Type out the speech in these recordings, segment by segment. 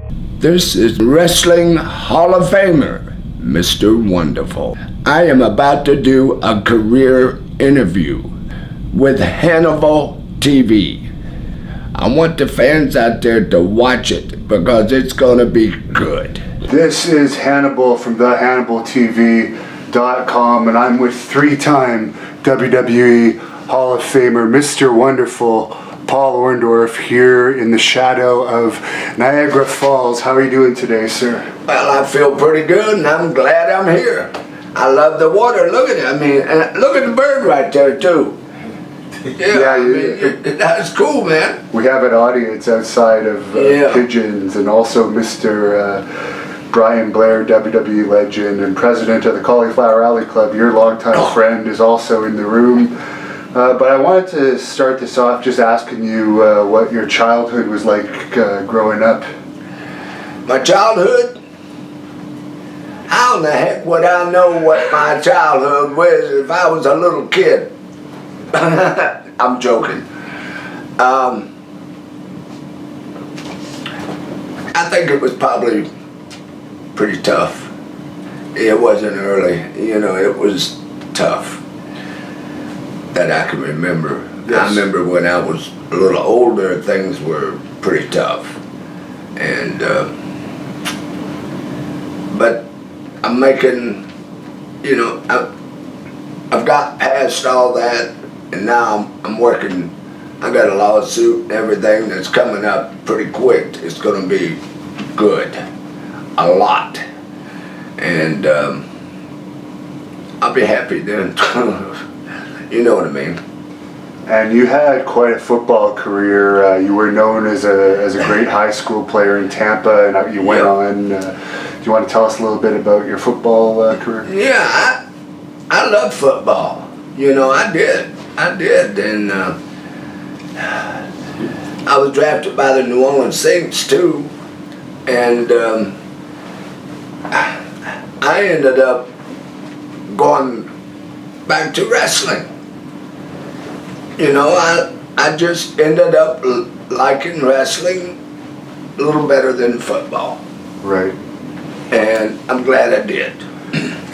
This is Wrestling Hall of Famer, Mr. Wonderful. I am about to do a career interview with Hannibal TV. I want the fans out there to watch it because it's going to be good. This is Hannibal from the HannibalTV.com, and I'm with three-time WWE Hall of Famer, Mr. Wonderful, Paul Orndorff, here in the shadow of Niagara Falls. How are you doing today, sir? Well, I feel pretty good, and I'm glad I'm here. I love the water. Look at it. I mean, look at the bird right there, too. That's cool, man. We have an audience outside of Pigeons, and also Mr. Brian Blair, WWE legend and president of the Cauliflower Alley Club, your longtime friend, is also in the room. But I wanted to start this off just asking you what your childhood was like growing up. My childhood? How in the heck would I know what my childhood was if I was a little kid? I'm joking. I think it was probably pretty tough. It wasn't early, it was tough that I can remember. Yes. I remember when I was a little older, things were pretty tough. And, but I'm making, I've got past all that, and now I'm working. I got a lawsuit and everything that's coming up pretty quick. It's going to be good, a lot, and I'll be happy then. You know what I mean. And you had quite a football career. You were known as a great high school player in Tampa, and you went on. Do you want to tell us a little bit about your football career? Yeah, I love football. I did, and I was drafted by the New Orleans Saints too, and I ended up going back to wrestling. I just ended up liking wrestling a little better than football. Right. And I'm glad I did.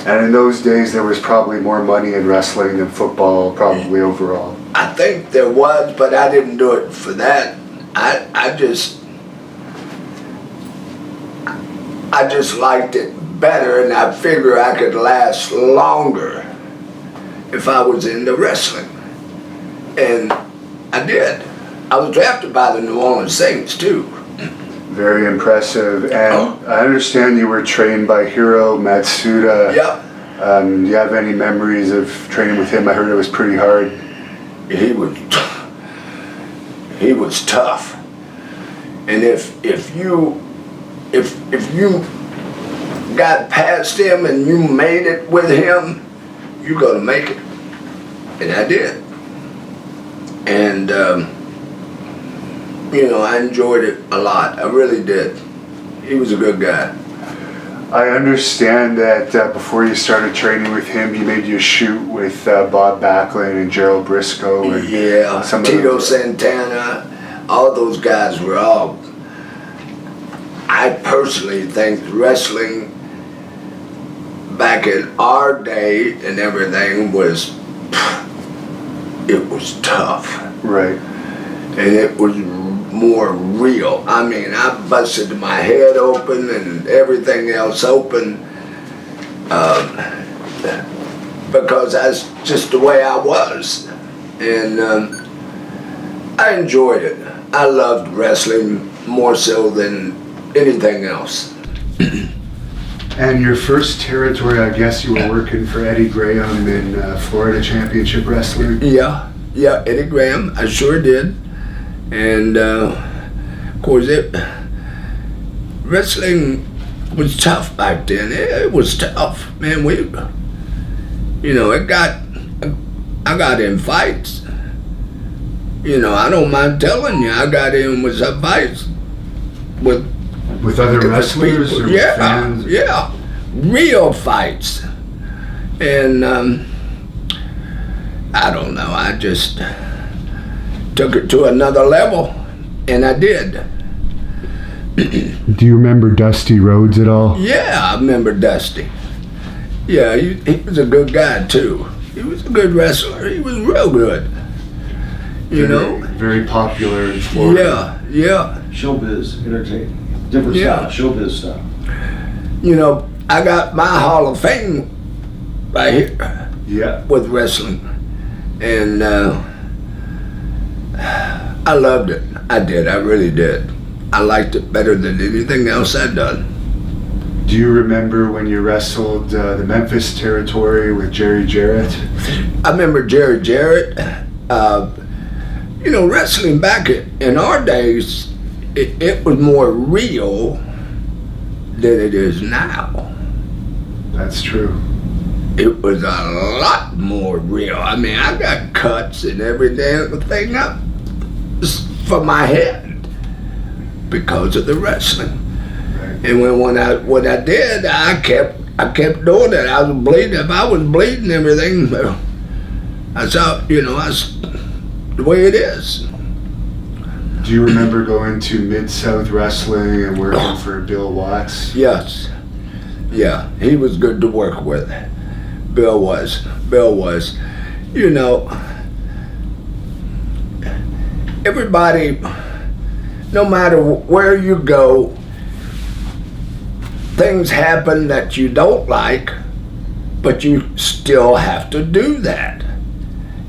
And in those days, there was probably more money in wrestling than football, probably overall. I think there was, but I didn't do it for that. I just liked it better, and I figure I could last longer if I was into wrestling. And I did. I was drafted by the New Orleans Saints too. Very impressive. And I understand you were trained by Hiro Matsuda. Yep. Do you have any memories of training with him? I heard it was pretty hard. He was tough. And if you got past him and you made it with him, you're gonna make it. And I did. And I enjoyed it a lot. I really did. He was a good guy. I understand that before you started training with him, he made you shoot with Bob Backlund and Gerald Briscoe. And Tito Santana. All those guys were all... I personally think wrestling back in our day and everything was... It was tough. Right. And it was more real. I mean, I busted my head open and everything else open because that's just the way I was. And I enjoyed it. I loved wrestling more so than anything else. And your first territory, I guess you were working for Eddie Graham in Florida Championship Wrestling? Yeah, Eddie Graham, I sure did. And of course, wrestling was tough back then. It was tough, man. I got in fights. I don't mind telling you, I got in with some fights with other wrestlers or with fans? Yeah, real fights. And I don't know, I just took it to another level, and I did. Do you remember Dusty Rhodes at all? Yeah, I remember Dusty. Yeah, he was a good guy too. He was a good wrestler. He was real good. You know? Very popular in Florida. Yeah. Showbiz, entertaining. Different style, showbiz style. You know, I got my Hall of Fame right here. Yeah. With wrestling. And I loved it. I did. I really did. I liked it better than anything else I'd done. Do you remember when you wrestled the Memphis territory with Jerry Jarrett? I remember Jerry Jarrett. You know, wrestling back in our days, it was more real than it is now. That's true. It was a lot more real. I mean, I got cuts and every damn thing up for my head because of the wrestling. Right. And when I did, I kept doing it. I was bleeding. If I was bleeding everything, I thought, you know, that's the way it is. Do you remember going to Mid-South Wrestling and working for Bill Watts? Yes. Yeah, he was good to work with. Bill was. You know, everybody, no matter where you go, things happen that you don't like, but you still have to do that.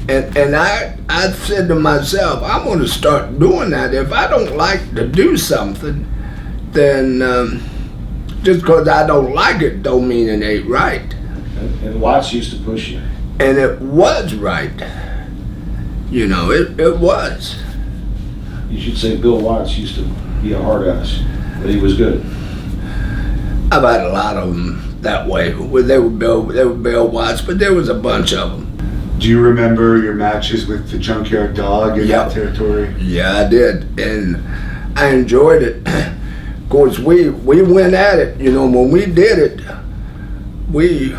And I said to myself, I'm going to start doing that. If I don't like to do something, then just because I don't like it don't mean it ain't right. And Watts used to push you. And it was right. You know, it was. You should say Bill Watts used to be a hard ass, but he was good. I've had a lot of them that way. They were Bill Watts, but there was a bunch of them. Do you remember your matches with the Junkyard Dog in that territory? Yeah, I did, and I enjoyed it. Of course, we went at it. You know, when we did it, we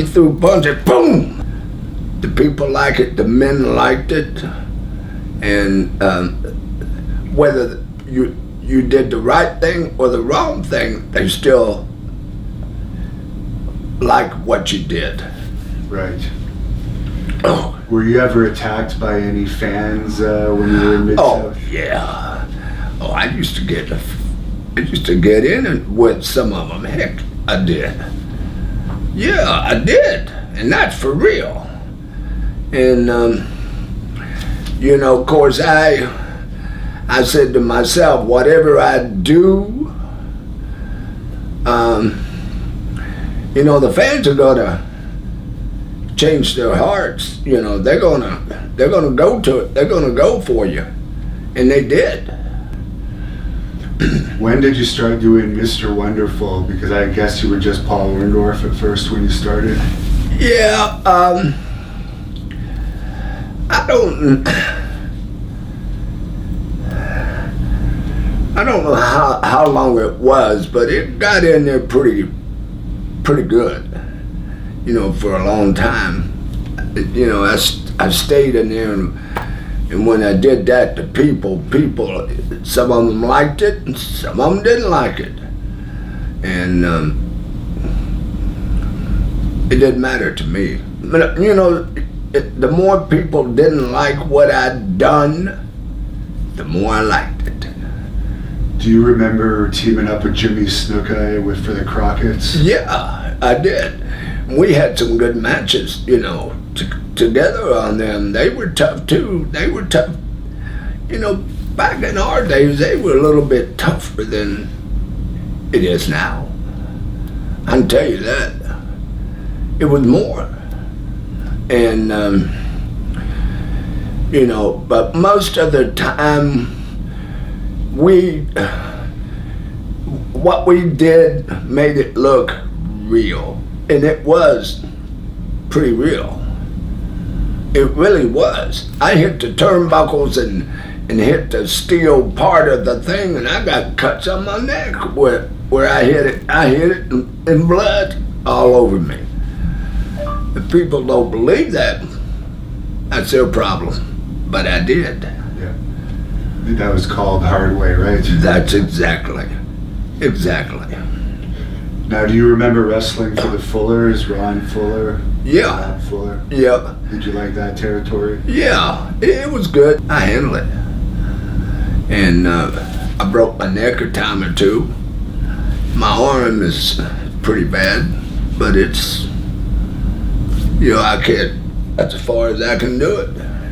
threw punches. Boom! The people liked it. The men liked it, and whether you did the right thing or the wrong thing, they still like what you did. Right. Oh. Were you ever attacked by any fans when you were in Mid-South? Oh, yeah. Oh, I used to get in and with some of them. Heck, I did. Yeah, I did. And that's for real. And, you know, of course, I said to myself, whatever I do, you know, the fans are gonna change their hearts. You know, they're gonna go to it. They're gonna go for you, and they did. When did you start doing Mr. Wonderful? Because I guess you were just Paul Orndorff at first when you started. Yeah, I don't know how long it was, but it got in there pretty good. You know, for a long time. You know, I stayed in there, and when I did that, the people, some of them liked it, and some of them didn't like it. And it didn't matter to me. But, you know, the more people didn't like what I'd done, the more I liked it. Do you remember teaming up with Jimmy Snuka for the Crockett's? Yeah, I did. We had some good matches, you know, together on them. They were tough too. They were tough. You know, back in our days, they were a little bit tougher than it is now. I can tell you that. It was more. And, you know, but most of the time, what we did made it look real. And it was pretty real. It really was. I hit the turnbuckles and hit the steel part of the thing, and I got cuts on my neck where I hit it. I hit it in blood all over me. If people don't believe that, that's their problem. But I did. Yeah. That was called Hard Way, right? That's exactly. Now, do you remember wrestling for the Fullers, Ron Fuller? Yeah. Rob Fuller? Yeah. Did you like that territory? Yeah, it was good. I handled it. And I broke my neck a time or two. My arm is pretty bad, but it's, I can't, that's as far as I can do it.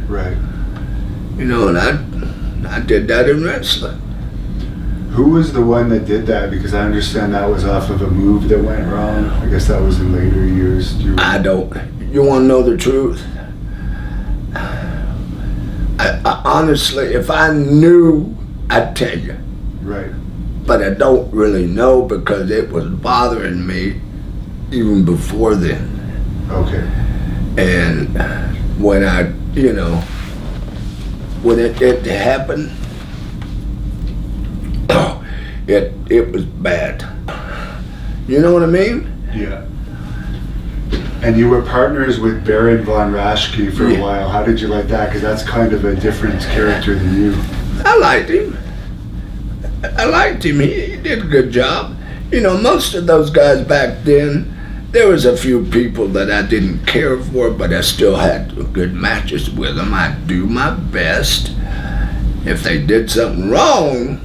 Right. And I did that in wrestling. Who was the one that did that? Because I understand that was off of a move that went wrong. I guess that was in later years. I don't. You want to know the truth? I honestly, if I knew, I'd tell you. Right. But I don't really know because it was bothering me even before then. Okay. And when when it happened, it was bad. You know what I mean? Yeah. And you were partners with Baron von Raschke for a while. How did you like that? Because that's kind of a different character than you. I liked him. He did a good job. Most of those guys back then, there was a few people that I didn't care for, but I still had good matches with them. I'd do my best. If they did something wrong,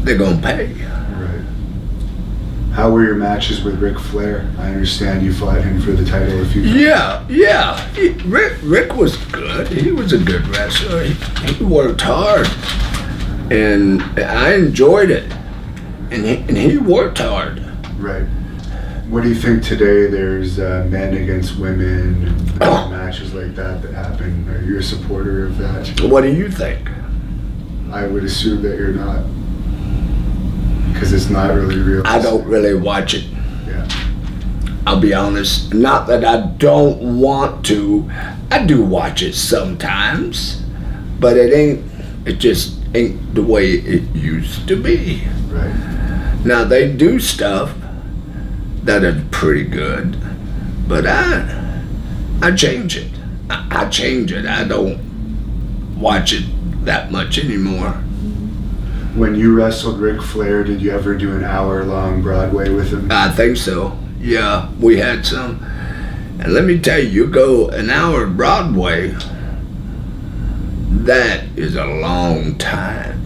they're gonna pay. Right. How were your matches with Ric Flair? I understand you fought him for the title a few times. Yeah. Rick was good. He was a good wrestler. He worked hard, and I enjoyed it. And he worked hard. Right. What do you think today? There's men against women, matches like that happen. Are you a supporter of that? What do you think? I would assume that you're not. Because it's not really real. I don't really watch it. Yeah. I'll be honest. Not that I don't want to. I do watch it sometimes, but it just ain't the way it used to be. Right. Now they do stuff that is pretty good, but I change it. I change it. I don't watch it that much anymore. When you wrestled Ric Flair, did you ever do an hour-long Broadway with him? I think so. Yeah, we had some. And let me tell you, you go an hour Broadway, that is a long time.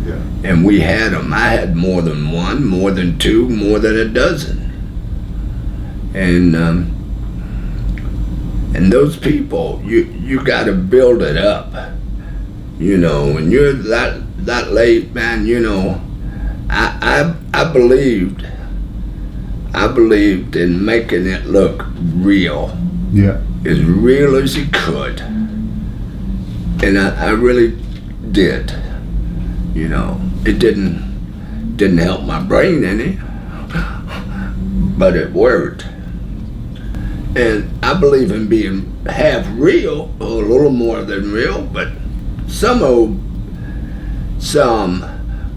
Yeah. And we had them. I had more than one, more than two, more than a dozen. And those people, you got to build it up. When you're that late, man, I believed in making it look real. Yeah. As real as you could. And I really did. It didn't help my brain any, but it worked. And I believe in being half real, or a little more than real, but some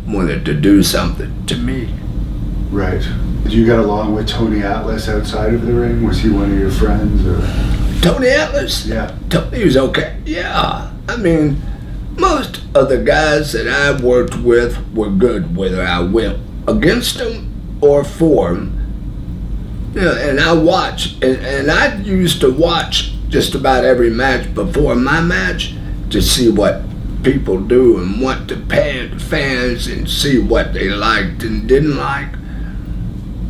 wanted to do something to me. Right. Did you get along with Tony Atlas outside of the ring? Was he one of your friends? Or? Tony Atlas? Yeah. Tony was okay. Yeah. I mean, most of the guys that I worked with were good, whether I went against them or for them. And I watched, and I used to watch just about every match before my match to see what people do and what to pay the fans and see what they liked and didn't like.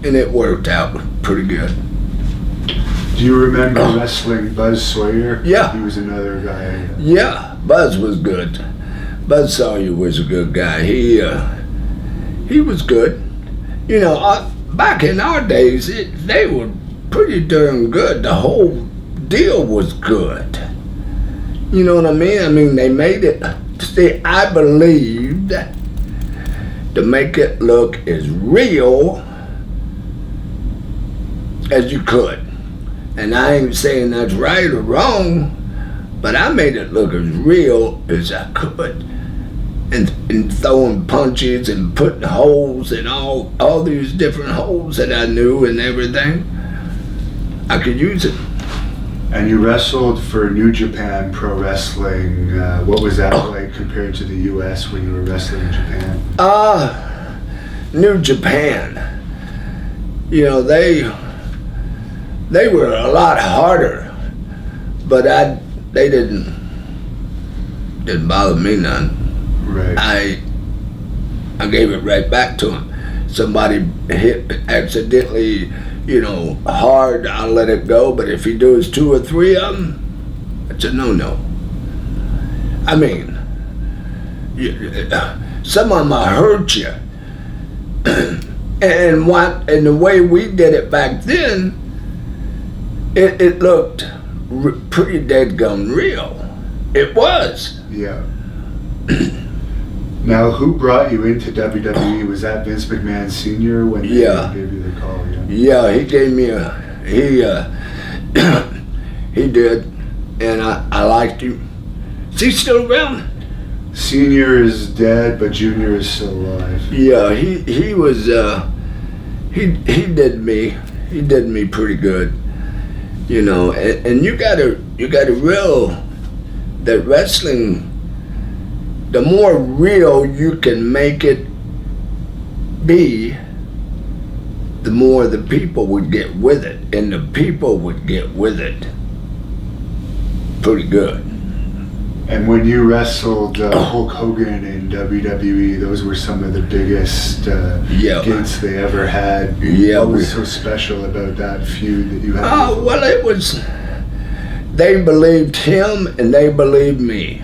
And it worked out pretty good. Do you remember wrestling Buzz Sawyer? Yeah. He was another guy. Yeah, Buzz was good. Buzz Sawyer was a good guy. He was good. Back in our days, they were pretty darn good. The whole deal was good. You know what I mean? I mean, they made it. See, I believed to make it look as real as you could. And I ain't saying that's right or wrong, but I made it look as real as I could. And throwing punches and putting holes in all these different holes that I knew and everything. I could use it. And you wrestled for New Japan Pro Wrestling. What was that like compared to the U.S. when you were wrestling in Japan? New Japan, you know, they were a lot harder, but they didn't bother me none. Right. I gave it right back to him. Somebody hit accidentally, you know, hard, I'll let it go, but if he does 2 or 3 of them, it's a no-no. I mean, some of them will hurt you. and the way we did it back then, it looked pretty dead gum real. It was. Yeah. Now, who brought you into WWE? Was that Vince McMahon Sr. when he gave you the call? Yeah, he gave me he did, and I liked him. Is he still around? Senior is dead, but Junior is still alive. Yeah, he was he did me pretty good, you know. And you gotta real that wrestling. The more real you can make it be, the more the people would get with it, and the people would get with it pretty good. And when you wrestled Hulk Hogan in WWE, those were some of the biggest gigs they ever had. Yeah. What was so special about that feud that you had? Oh, well, it was, they believed him and they believed me.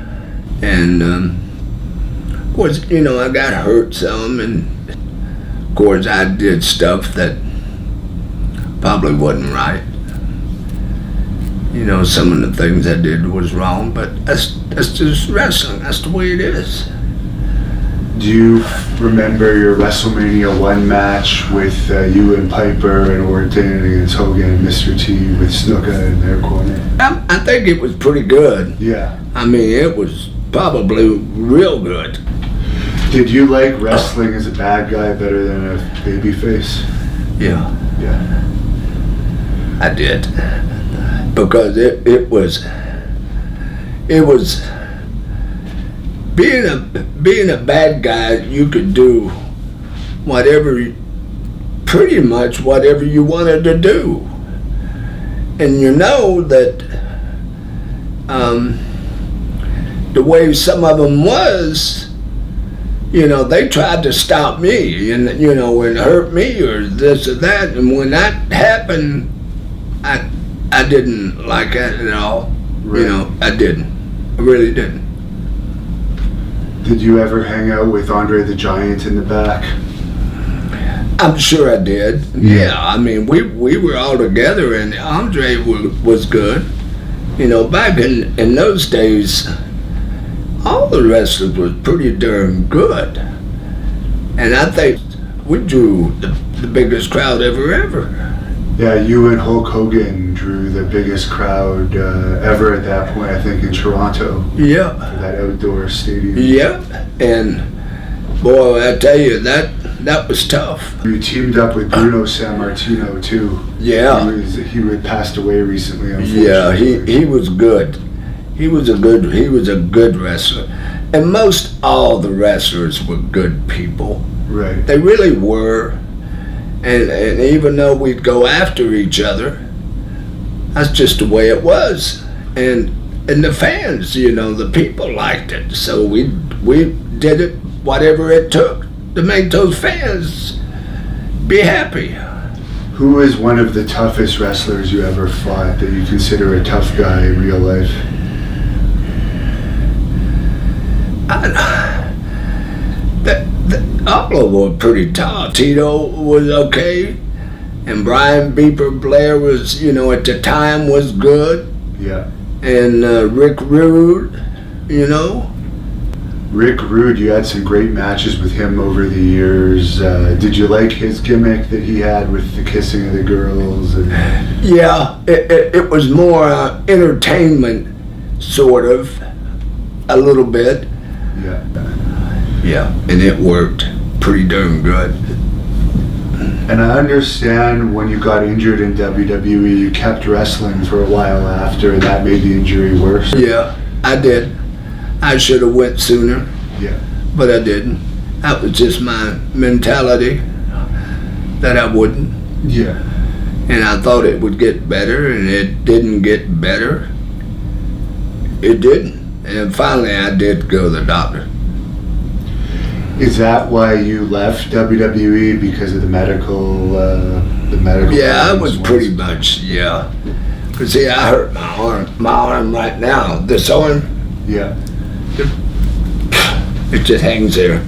And, of course, you know, I got hurt some, and of course I did stuff that probably wasn't right. You know, some of the things I did was wrong, but that's just wrestling. That's the way it is. Do you remember your Wrestlemania One match with you and Piper and Orton against Hogan and Mr. T with Snuka in their corner? I think it was pretty good. Yeah. I mean, it was probably real good. Did you like wrestling as a bad guy better than a babyface? Yeah. Yeah. I did. Because it was being a bad guy, you could do pretty much whatever you wanted to do. And you know that the way some of them was, you know, they tried to stop me and, you know, and hurt me or this or that. And when that happened, I didn't like that at all. Right. You know, I didn't. I really didn't. Did you ever hang out with Andre the Giant in the back? I'm sure I did. Yeah, I mean, we were all together, and Andre was good. You know, back in those days, all the wrestlers was pretty darn good. And I think we drew the biggest crowd ever. Yeah, you and Hulk Hogan drew the biggest crowd ever at that point, I think, in Toronto. Yeah. For that outdoor stadium. Yeah, and boy, I tell you, that was tough. You teamed up with Bruno Sammartino too. Yeah. He had passed away recently, unfortunately. Yeah, he was good. He was a good wrestler. And most all the wrestlers were good people. Right. They really were. And even though we'd go after each other, that's just the way it was. And the fans, you know, the people liked it. So we did it, whatever it took, to make those fans be happy. Who is one of the toughest wrestlers you ever fought that you consider a tough guy in real life? All of them were pretty tough. Tito was okay, and Brian Beeper Blair was, you know, at the time was good. Yeah. And Rick Rude, you know. Rick Rude, you had some great matches with him over the years. Did you like his gimmick that he had with the kissing of the girls? Yeah, it was more entertainment, sort of, a little bit. Yeah. Yeah, and it worked pretty darn good. And I understand when you got injured in WWE, you kept wrestling for a while after, and that made the injury worse. Yeah, I did. I should have went sooner, Yeah. but I didn't. That was just my mentality that I wouldn't. Yeah. And I thought it would get better, and it didn't get better. It didn't. And finally, I did go to the doctor. Is that why you left WWE, because of the medical? Yeah, I was problems? pretty much, yeah. Because, see, I hurt my arm right now. This arm, Yeah. it just hangs there.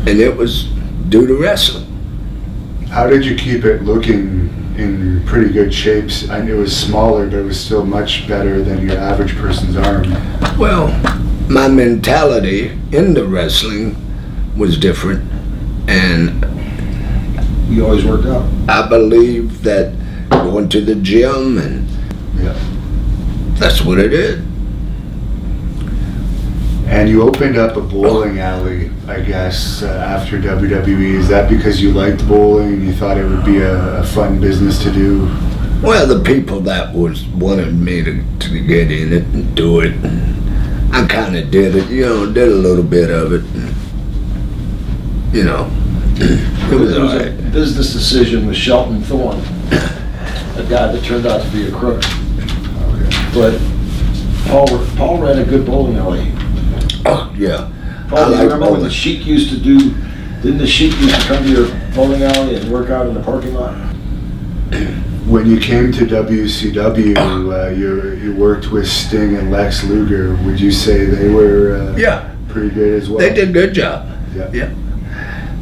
And it was due to wrestling. How did you keep it looking in pretty good shapes? I knew it was smaller, but it was still much better than your average person's arm. Well, my mentality in the wrestling was different. And You always worked out. I believe that going to the gym, and Yeah. that's what it is. And you opened up a bowling alley, I guess, after WWE. Is that because you liked bowling and you thought it would be a fun business to do? Well, the people that wanted me to get in it and do it, I kind of did it, did a little bit of it. It was all a right. business decision with Shelton Thorne, a guy that turned out to be a crook. Okay. But Paul ran a good bowling alley. Oh, yeah. Paul, do you like remember what bowling. the Sheik used to do? Didn't the Sheik used to come to your bowling alley and work out in the parking lot? When you came to WCW, you worked with Sting and Lex Luger. Would you say they were Yeah, pretty good as well? they did a good job. Yeah. Yeah.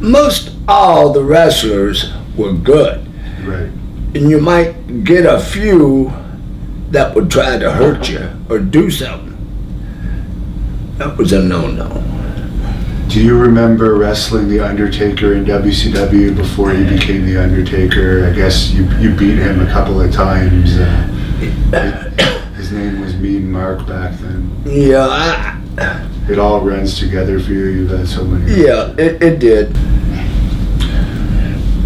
Most all the wrestlers were good. Right. And you might get a few that would try to hurt you or do something. That was a no-no. Do you remember wrestling The Undertaker in WCW before you became The Undertaker? I guess you beat him a couple of times. His name was Mean Mark back then. Yeah, It all runs together for you. You've had so many. yeah, it did.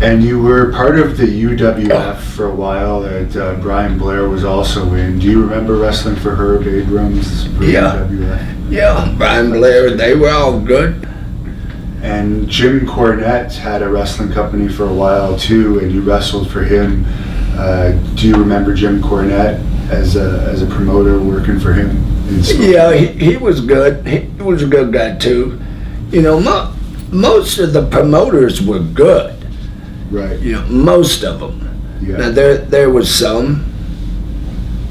And you were part of the UWF for a while that Brian Blair was also in. Do you remember wrestling for Herb Abrams for Yeah. UWF? Yeah, Brian Blair, they were all good. And Jim Cornette had a wrestling company for a while too, and you wrestled for him. Do you remember Jim Cornette as a promoter working for him? Yeah, he was good. He was a good guy too. Most of the promoters were good. Right. Most of them. Yeah. Now there was some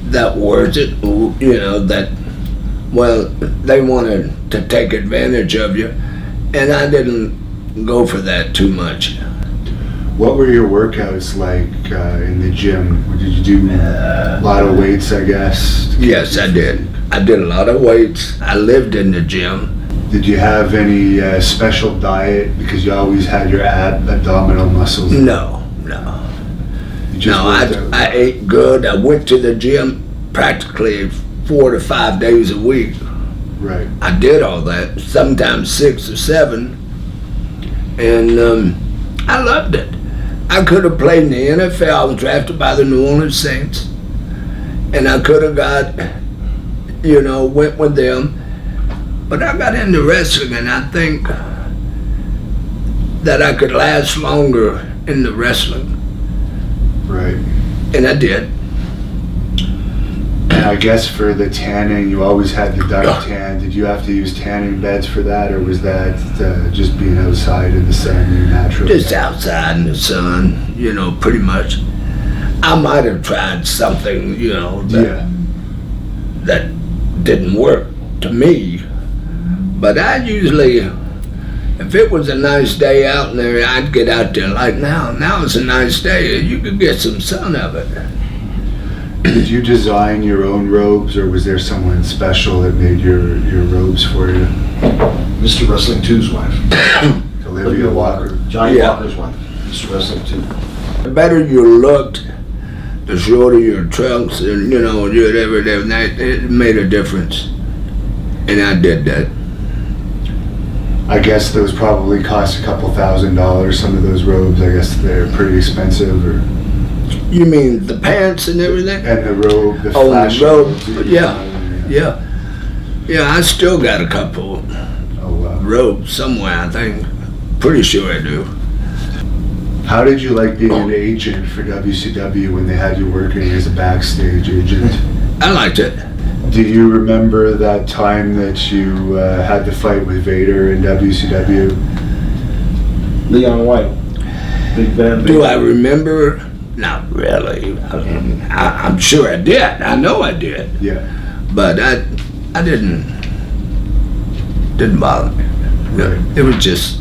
that weren't, that, well, they wanted to take advantage of you, and I didn't go for that too much. What were your workouts like in the gym? Did you do a lot of weights, I guess? Yes, I did. I did a lot of weights. I lived in the gym. Did you have any special diet because you always had your abdominal muscles? No. You just No, worked out. I ate good. I went to the gym practically 4 to 5 days a week. Right. I did all that, sometimes 6 or 7, and I loved it. I could have played in the NFL. I was drafted by the New Orleans Saints, and I could have went with them. But I got into wrestling, and I think that I could last longer in the wrestling, Right. and I did. And I guess for the tanning, you always had the duck tan. Did you have to use tanning beds for that, or was that just being outside in the sun, your natural? Just outside in the sun, pretty much. I might have tried something, that didn't work to me. But I usually, if it was a nice day out in there, I'd get out there like now. Now it's a nice day. You could get some sun of it. Did you design your own robes, or was there someone special that made your robes for you? Mr. Wrestling 2's wife. Olivia Walker. Johnny Yeah. Walker's wife. Mr. Wrestling 2. The better you looked, the shorter your trunks, and it made a difference. And I did that. I guess those probably cost a couple $1,000. Some of those robes, I guess they're pretty expensive. Or You mean the pants and everything? and the robe, the Oh, flash the robe. robes, Yeah. Yeah, I still got a couple Oh wow. robes somewhere, I think. Pretty sure I do. How did you like being an agent for WCW when they had you working as a backstage agent? I liked it. Do you remember that time that you had the fight with Vader in WCW? Leon White. Big Van. Do I remember? Not really. I'm sure I did. I know I did. Yeah. But I didn't bother me. Right. It was just,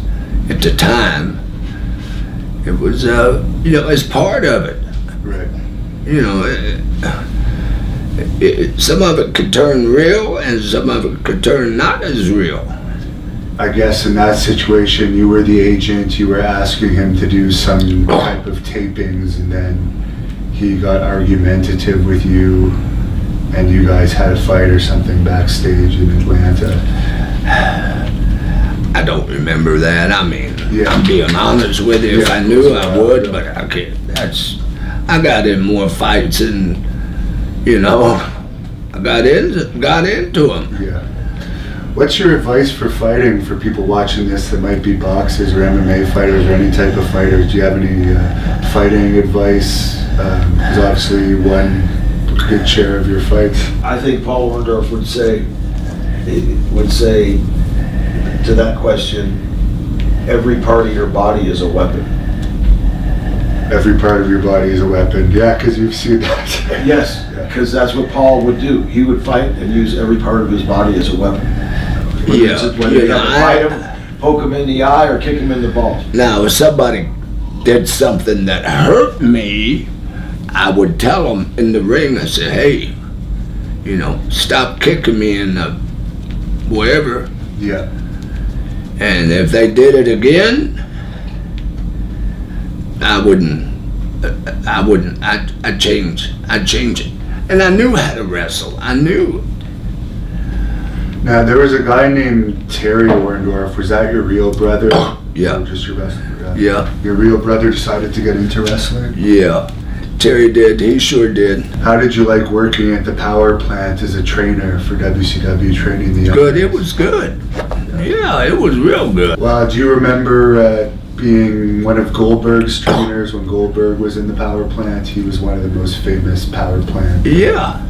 at the time, it was, it's part of it. Right. Some of it could turn real and some of it could turn not as real. I guess in that situation, you were the agent, you were asking him to do some type of tapings, and then he got argumentative with you, and you guys had a fight or something backstage in Atlanta. I don't remember that. I mean, Yeah. I'm being honest with you. If Yeah. I knew, I would, but I can't. I got in more fights and, I got into them. Yeah. What's your advice for fighting for people watching this that might be boxers or MMA fighters or any type of fighters? Do you have any fighting advice? Because obviously you won a good share of your fights. I think Paul Orndorff would say to that question, every part of your body is a weapon. Every part of your body is a weapon. Yeah, because you've seen that. Yes, because that's what Paul would do. He would fight and use every part of his body as a weapon. Whether you have to fight him, poke him in the eye, or kick him in the balls. Now, if somebody did something that hurt me, I would tell them in the ring, I said, hey, stop kicking me in the wherever. Yeah. And if they did it again, I'd change it. And I knew how to wrestle. I knew. Now, there was a guy named Terry Orndorff. Was that your real brother? Yeah. Or just your wrestling guy? Yeah. Your real brother decided to get into wrestling? Yeah. Terry did. He sure did. How did you like working at the power plant as a trainer for WCW, training the young Good. guys? It was good. Yeah, it was real good. Well, do you remember being one of Goldberg's trainers when Goldberg was in the power plant? He was one of the most famous power plant. Yeah.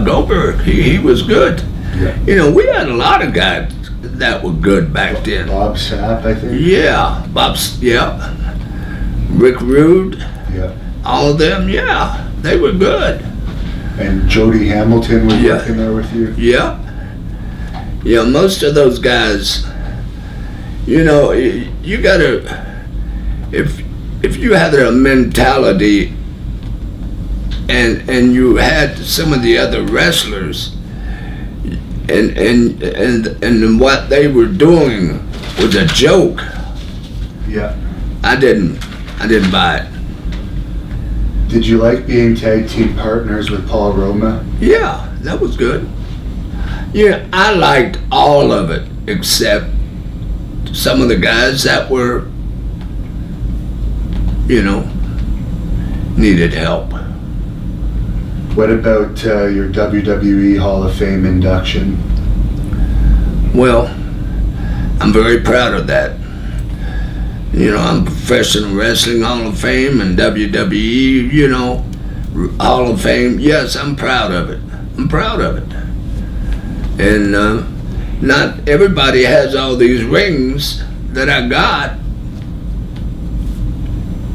Goldberg. He was good. Yeah. We had a lot of guys that were good back then. Bob Sapp, I think. Yeah. Rick Rude. Yeah. All of them. Yeah. They were good. And Jody Hamilton was Yeah. working there with you. Yeah. Yeah, most of those guys, you gotta, if you had a mentality and you had some of the other wrestlers and what they were doing was a joke, Yeah. I didn't buy it. Did you like being tag team partners with Paul Roma? Yeah, that was good. Yeah, I liked all of it except some of the guys that were, needed help. What about your WWE Hall of Fame induction? Well, I'm very proud of that. I'm Professional Wrestling Hall of Fame and WWE, Hall of Fame. Yes, I'm proud of it. And not everybody has all these rings that I got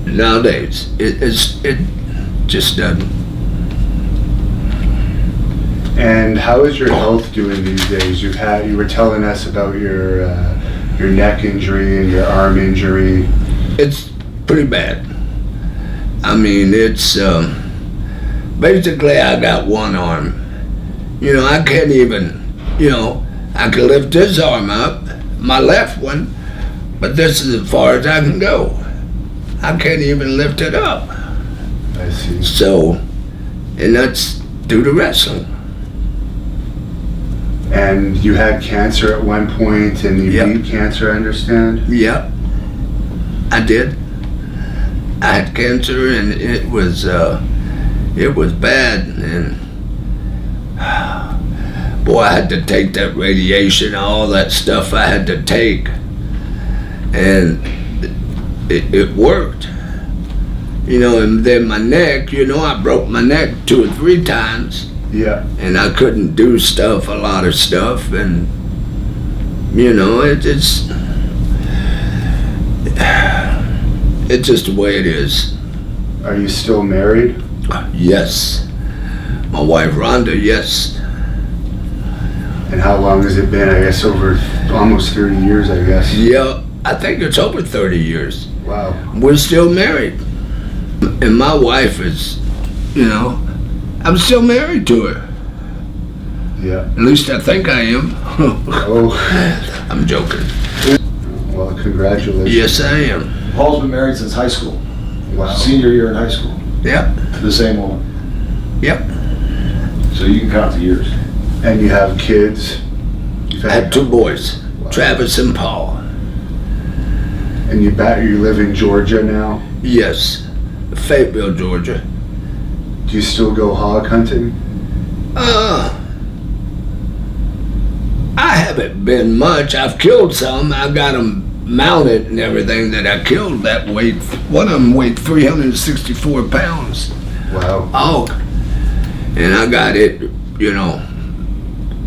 nowadays. It just doesn't. And how is your health doing these days? You were telling us about your neck injury and your arm injury. It's pretty bad. I mean, it's basically I got one arm. I can't even, I can lift this arm up, my left one, but this is as far as I can go. I can't even lift it up. I see. So, and that's due to wrestling. And you had cancer at one point, and you Yep. beat cancer, I understand? Yep, I did. I had cancer, and it was bad, and boy, I had to take that radiation, all that stuff I had to take, and it worked. You know, and then my neck, you know, I broke my neck 2 or 3 times. Yeah. And I couldn't do stuff, a lot of stuff, and you know, it's just the way it is. Are you still married? Yes. My wife Rhonda, yes. And how long has it been? I guess over almost 30 years, I guess. Yeah, I think it's over 30 years. Wow. We're still married. And my wife is, you know, I'm still married to her. Yeah. At least I think I am. Oh. I'm joking. Well, congratulations. Yes, I am. Paul's been married since high school. Wow. Senior year in high school. Yep, To the same woman. yep. So you can count the years. And you have kids? You've I had 2 boys, Travis and Paul. And you live in Georgia now? Yes, Fayetteville, Georgia. Do you still go hog hunting? I haven't been much. I've killed some. I got them mounted and everything that I killed that weight. One of them weighed 364 pounds. Wow. Hog. And I got it, you know,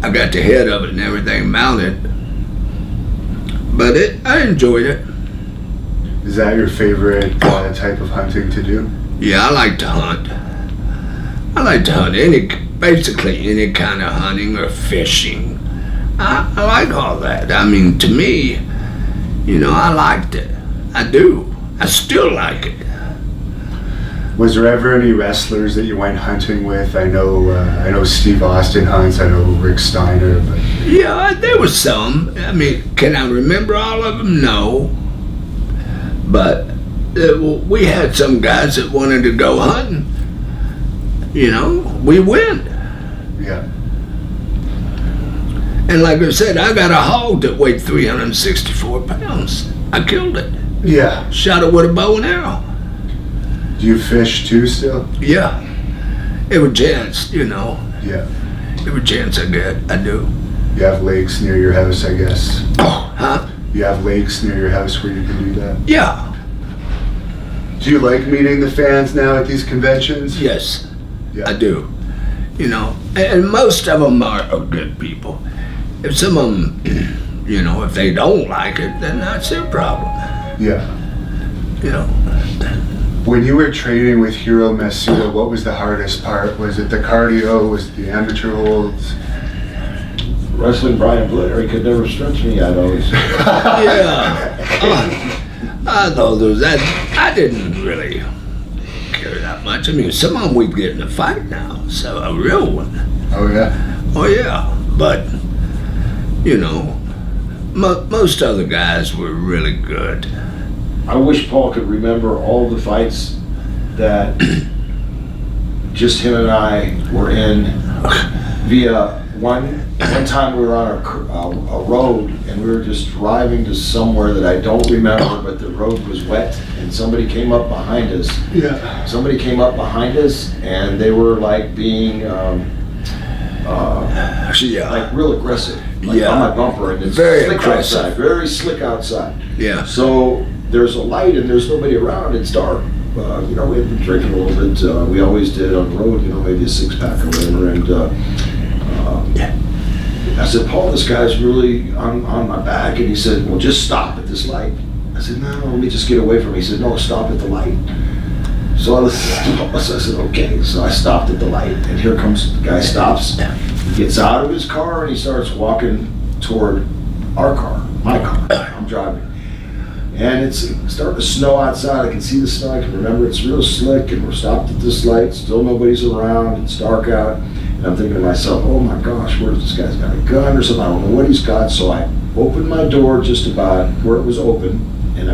I got the head of it and everything mounted. But I enjoyed it. Is that your favorite type of hunting to do? Yeah, I like to hunt. I like to hunt basically any kind of hunting or fishing. I like all that. I mean, to me, you know, I liked it. I do. I still like it. Was there ever any wrestlers that you went hunting with? I know Steve Austin hunts. I know Rick Steiner. But Yeah, there was some. I mean, can I remember all of them? No. But we had some guys that wanted to go hunting. You know, we went. yeah. And like I said, I got a hog that weighed 364 pounds. I killed it. Yeah. Shot it with a bow and arrow. Do you fish too still? Yeah. Every chance, you know. Yeah. Every chance I get, I do. You have lakes near your house, I guess. Oh, huh? You have lakes near your house where you can do that. Yeah. Do you like meeting the fans now at these conventions? Yes, Yeah. I do. You know, and most of them are good people. If some of them, you know, if they don't like it, then that's their problem. Yeah. You know. When you were training with Hiro Masuda, what was the hardest part? Was it the cardio? Was it the amateur holds? Wrestling Brian Blair, he could never stretch me out always. Yeah. I thought there was that. I didn't really care that much. I mean, some of them we'd get in a fight now, so a real one. Oh yeah. Oh yeah, but you know, most other guys were really good. I wish Paul could remember all the fights that just him and I were in via one time we were on a road and we were just driving to somewhere that I don't remember, but the road was wet and somebody came up behind us. Yeah. Somebody came up behind us and they were like being Yeah. like real aggressive, like Yeah. on my bumper, and it's Very slick aggressive. outside, very slick outside. Yeah. So there's a light and there's nobody around. It's dark. You know, we had been drinking a little bit. We always did on the road. You know, maybe a 6-pack or whatever. And I said, Paul, this guy's really on my back. And he said, well, just stop at this light. I said, no, let me just get away from him. He said, no, stop at the light. So I said, okay. So I stopped at the light, and here comes the guy. Stops, he gets out of his car, and he starts walking toward our car, my car. I'm driving. And it's starting to snow outside. I can see the snow. I can remember it's real slick, and we're stopped at this light. Still nobody's around. It's dark out. And I'm thinking to myself, oh my gosh, where's this guy's got a gun or something? I don't know what he's got. So I opened my door just about where it was open. And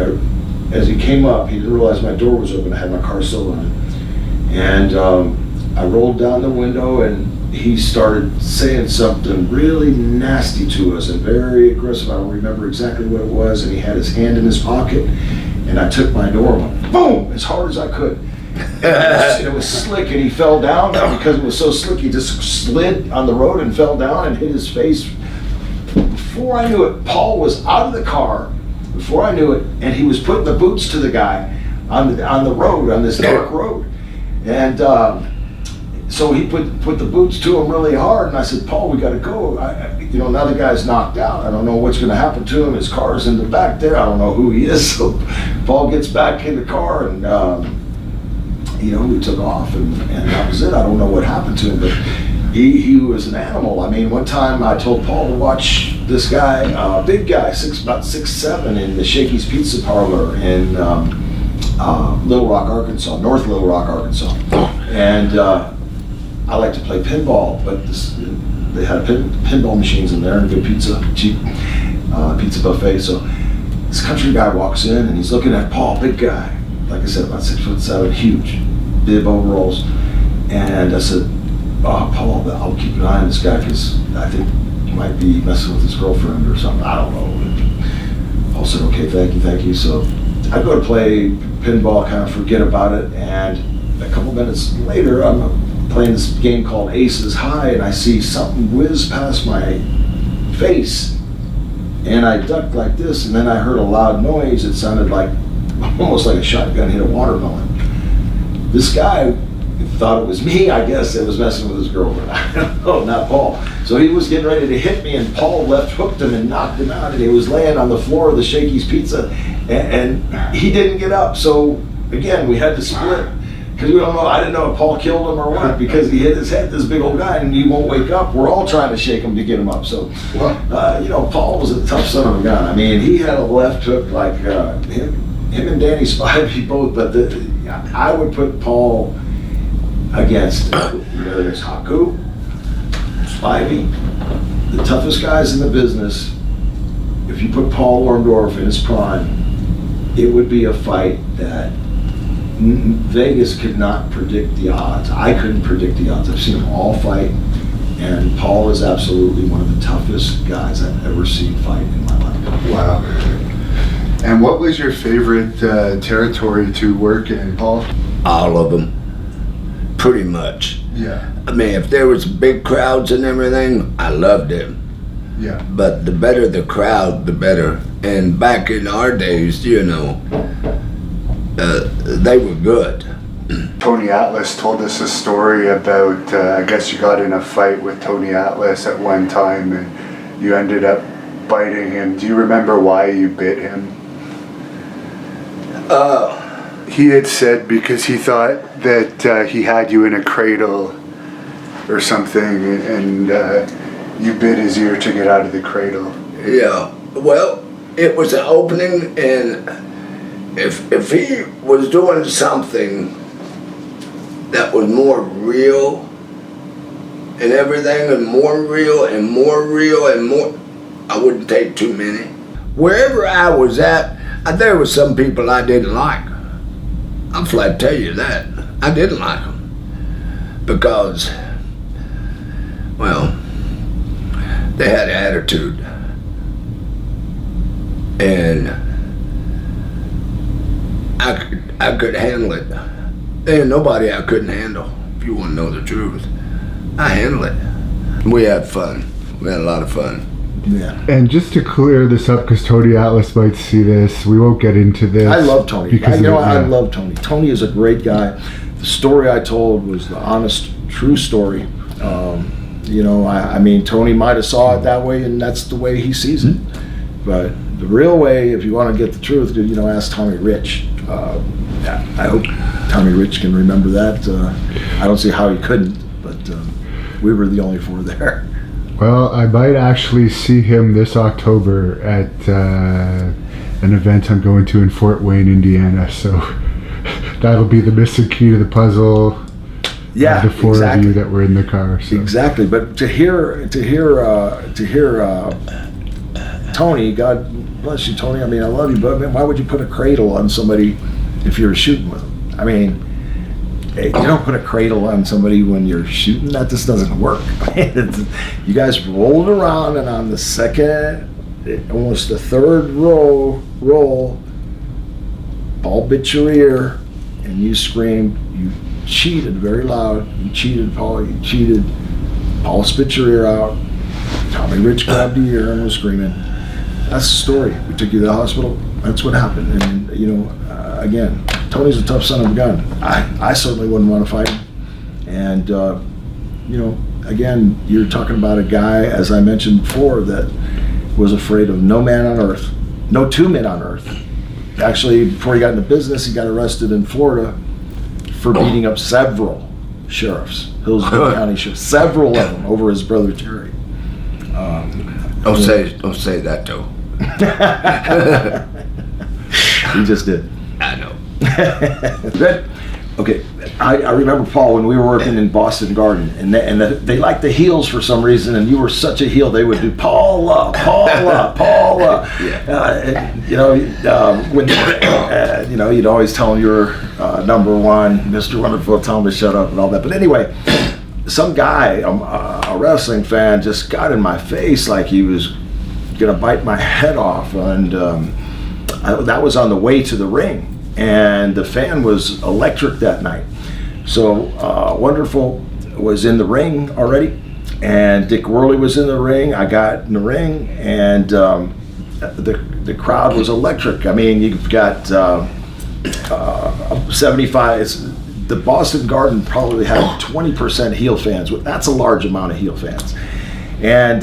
as he came up, he didn't realize my door was open. I had my car still running. And I rolled down the window, and he started saying something really nasty to us and very aggressive. I don't remember exactly what it was, and he had his hand in his pocket, and I took my door and went boom as hard as I could. It was slick, and he fell down, and because it was so slick, he just slid on the road and fell down and hit his face. Before I knew it, Paul was out of the car. Before I knew it, and he was putting the boots to the guy on the road, on this dark road, and so he put the boots to him really hard. And I said, Paul, we got to go. Now the guy's knocked out. I don't know what's going to happen to him. His car's in the back there. I don't know who he is. So Paul gets back in the car, and we took off, and that was it. I don't know what happened to him, but he was an animal. I mean, one time I told Paul to watch this guy, big guy, about 6'7", in the Shakey's Pizza Parlor in Little Rock, Arkansas, North Little Rock, Arkansas. And I like to play pinball, but they had pinball machines in there and good pizza, cheap pizza buffet. So this country guy walks in and he's looking at Paul, big guy, like I said, about 6'7", huge, bib overalls. And I said, Paul, I'll keep an eye on this guy because I think he might be messing with his girlfriend or something. I don't know. And Paul said, okay, thank you. So I go to play pinball, kind of forget about it, and a couple minutes later, I'm playing this game called Aces High, and I see something whiz past my face, and I ducked like this, and then I heard a loud noise. It sounded like almost like a shotgun hit a watermelon. This guy thought it was me, I guess, that was messing with his girlfriend. I don't know, not Paul. So he was getting ready to hit me, and Paul left hooked him and knocked him out, and he was laying on the floor of the Shakey's Pizza, and he didn't get up. So again, we had to split, because we don't know. I didn't know if Paul killed him or what, because he hit his head, this big old guy, and he won't wake up. We're all trying to shake him to get him up. So, Paul was a tough son of a gun. I mean, he had a left hook like him and Danny Spivey both, but I would put Paul against there's Haku, Spivey, the toughest guys in the business. If you put Paul Orndorff in his prime, it would be a fight that Vegas could not predict the odds. I couldn't predict the odds. I've seen them all fight, and Paul is absolutely one of the toughest guys I've ever seen fight in my life. Wow. And what was your favorite territory to work in, Paul? All of them. Pretty much. Yeah. I mean, if there was big crowds and everything, I loved it. Yeah. But the better the crowd, the better. And back in our days, they were good. Tony Atlas told us a story about, I guess you got in a fight with Tony Atlas at one time and you ended up biting him. Do you remember why you bit him? He had said because he thought that he had you in a cradle or something, and you bit his ear to get out of the cradle. Yeah, well, it was an opening, and if he was doing something that was more real and everything, and more real and more real and more, I wouldn't take too many. Wherever I was at, there were some people I didn't like. I'll flat tell you that. I didn't like them because, well, they had attitude. And I could handle it. There ain't nobody I couldn't handle, if you want to know the truth. I handle it. We had fun. We had a lot of fun. Yeah. And just to clear this up, because Tony Atlas might see this, we won't get into this. I love Tony. Because I love Tony. Tony is a great guy. The story I told was the honest, true story. I mean, Tony might have saw it that way, and that's the way he sees it. But the real way, if you want to get the truth, ask Tommy Rich. I hope Tommy Rich can remember that. I don't see how he couldn't, but we were the only four there. Well, I might actually see him this October at an event I'm going to in Fort Wayne, Indiana. So that'll be the missing key to the puzzle. Yeah, the four of you that were in the car. So. Exactly, but to hear Tony, God bless you, Tony. I mean, I love you, but why would you put a cradle on somebody if you're shooting with them? I mean, hey, you don't put a cradle on somebody when you're shooting. That just doesn't work. You guys rolled around, and on the second, almost the third roll, Paul bit your ear, and you screamed. You cheated very loud. You cheated, Paul. You cheated. Paul spit your ear out. Tommy Rich grabbed your ear and was screaming. That's the story. We took you to the hospital. That's what happened. And again, Tony's a tough son of a gun. I certainly wouldn't want to fight him. And again, you're talking about a guy, as I mentioned before, that was afraid of no man on earth, no two men on earth. Actually, before he got into business, he got arrested in Florida for beating up several sheriffs, Hillsborough County sheriffs, several of them over his brother Terry. Don't say that though. He just did. I know. Okay, I remember, Paul, when we were working in Boston Garden, and they liked the heels for some reason, and you were such a heel, they would do Paula. When you'd always tell them you're number one, Mr. Wonderful, tell them to shut up and all that. But anyway, some guy, a wrestling fan, just got in my face like he was gonna bite my head off, and that was on the way to the ring. And the fan was electric that night. So Wonderful was in the ring already, and Dick Worley was in the ring. I got in the ring, and the crowd was electric. I mean, you've got 75. The Boston Garden probably had 20% heel fans. That's a large amount of heel fans. And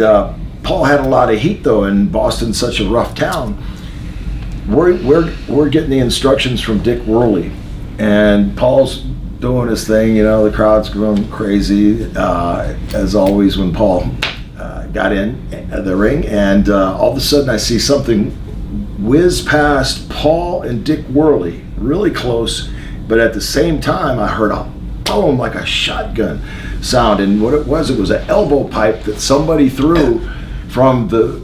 Paul had a lot of heat, though, and Boston's such a rough town. We're getting the instructions from Dick Worley, and Paul's doing his thing. The crowd's going crazy as always when Paul got in the ring, and all of a sudden I see something whiz past Paul and Dick Worley really close, but at the same time I heard a boom like a shotgun sound, and what it was an elbow pipe that somebody threw from the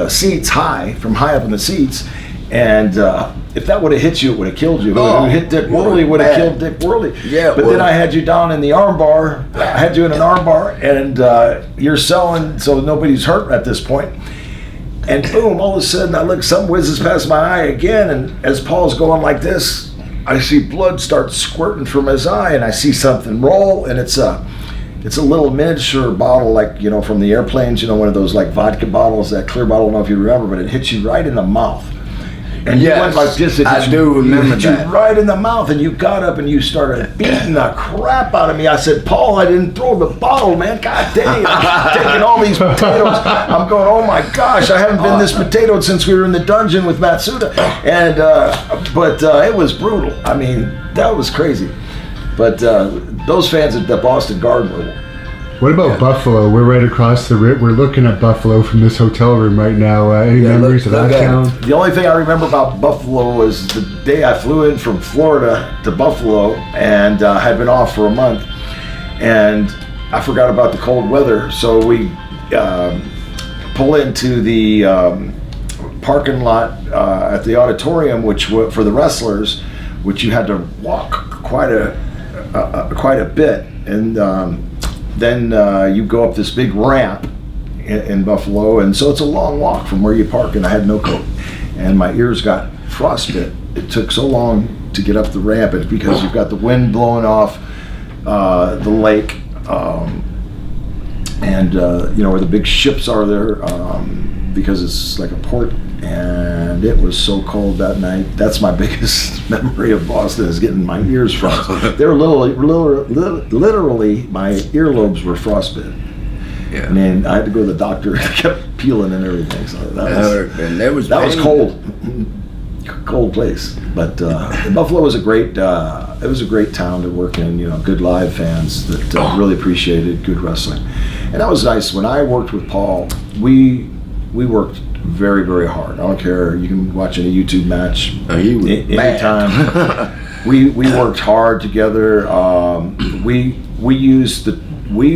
seats from high up in the seats, and if that would have hit you, it would have killed you. If it would have hit Dick Worley, it would have killed Dick Worley. Yeah, but then I had you down in the armbar. I had you in an armbar, and you're selling, so nobody's hurt at this point. And boom, all of a sudden I look, something whizzes past my eye again, and as Paul's going like this, I see blood start squirting from his eye, and I see something roll, and it's a little miniature bottle, like, from the airplanes, one of those like vodka bottles, that clear bottle, I don't know if you remember, but it hits you right in the mouth. And yes, you went like this. I do remember that. It hit you right in the mouth, and you got up and you started beating the crap out of me. I said, Paul, I didn't throw the bottle, man. God dang it. I'm taking all these potatoes. I'm going, oh my gosh, I haven't been this potatoed since we were in the dungeon with Matsuda. And, but it was brutal. I mean, that was crazy. But those fans at the Boston Garden were... What about Buffalo? We're right across the river. We're looking at Buffalo from this hotel room right now. Any memories of that town? The only thing I remember about Buffalo was the day I flew in from Florida to Buffalo, and had been off for a month, and I forgot about the cold weather, so we pull into the parking lot at the auditorium, which for the wrestlers, which you had to walk quite a bit, and then you go up this big ramp in Buffalo, and so it's a long walk from where you park, and I had no coat, and my ears got frostbit. It took so long to get up the ramp. It's because you've got the wind blowing off the lake, and where the big ships are there, because it's like a port, and it was so cold that night. That's my biggest memory of Boston, is getting my ears frostbitten. They were literally my earlobes were frostbitten. Yeah. I mean, I had to go to the doctor. It kept peeling and everything. So that was cold. Cold place. But Buffalo was a great town to work in. Good live fans that really appreciated good wrestling, and that was nice. When I worked with Paul, we worked very, very hard. I don't care. You can watch any YouTube match anytime. We worked hard together. We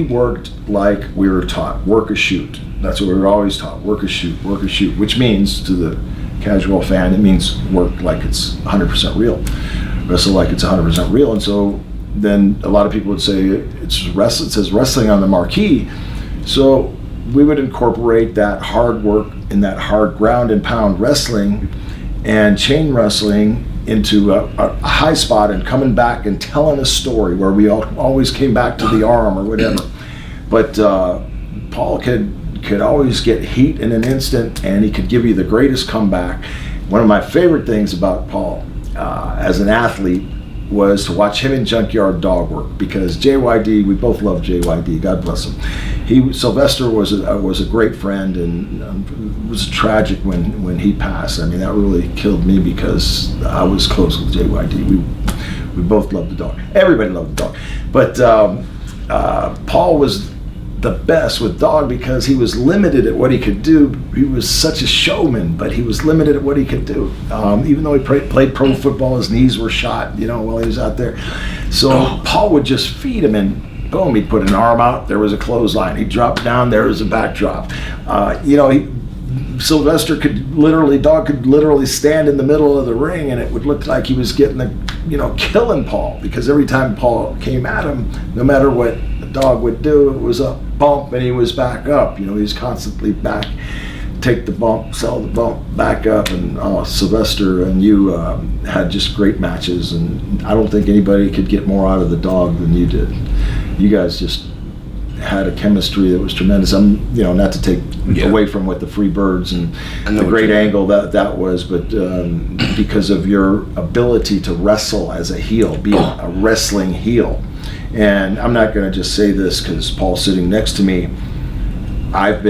worked like we were taught. Work or shoot. That's what we were always taught. Work or shoot. Work or shoot. Which means, to the casual fan, it means work like it's 100% real. wrestle like it's 100% real. And so then a lot of people would say it says wrestling on the marquee. So we would incorporate that hard work and that hard ground and pound wrestling and chain wrestling into a high spot and coming back and telling a story where we always came back to the arm or whatever. But Paul could always get heat in an instant, and he could give you the greatest comeback. One of my favorite things about Paul as an athlete was to watch him in Junkyard Dog work, because JYD, we both love JYD, God bless him. Sylvester was a great friend, and it was tragic when he passed. I mean, that really killed me because I was close with JYD. We both loved the dog. Everybody loved the dog. But Paul was the best with Dog because he was limited at what he could do. He was such a showman, but he was limited at what he could do. Even though he played pro football, his knees were shot, while he was out there. So Paul would just feed him, and boom, he'd put an arm out, there was a clothesline. He'd drop down, there was a backdrop. Sylvester Dog could literally stand in the middle of the ring, and it would look like he was getting killing Paul, because every time Paul came at him, no matter what the Dog would do, it was a bump and he was back up. He was constantly back, take the bump, sell the bump, back up. And Sylvester and you had just great matches, and I don't think anybody could get more out of the Dog than you did. You guys just had a chemistry that was tremendous. Not to take away from what the Free Birds and the great angle that was, but because of your ability to wrestle as a heel, be a wrestling heel. And I'm not going to just say this because Paul's sitting next to me. I've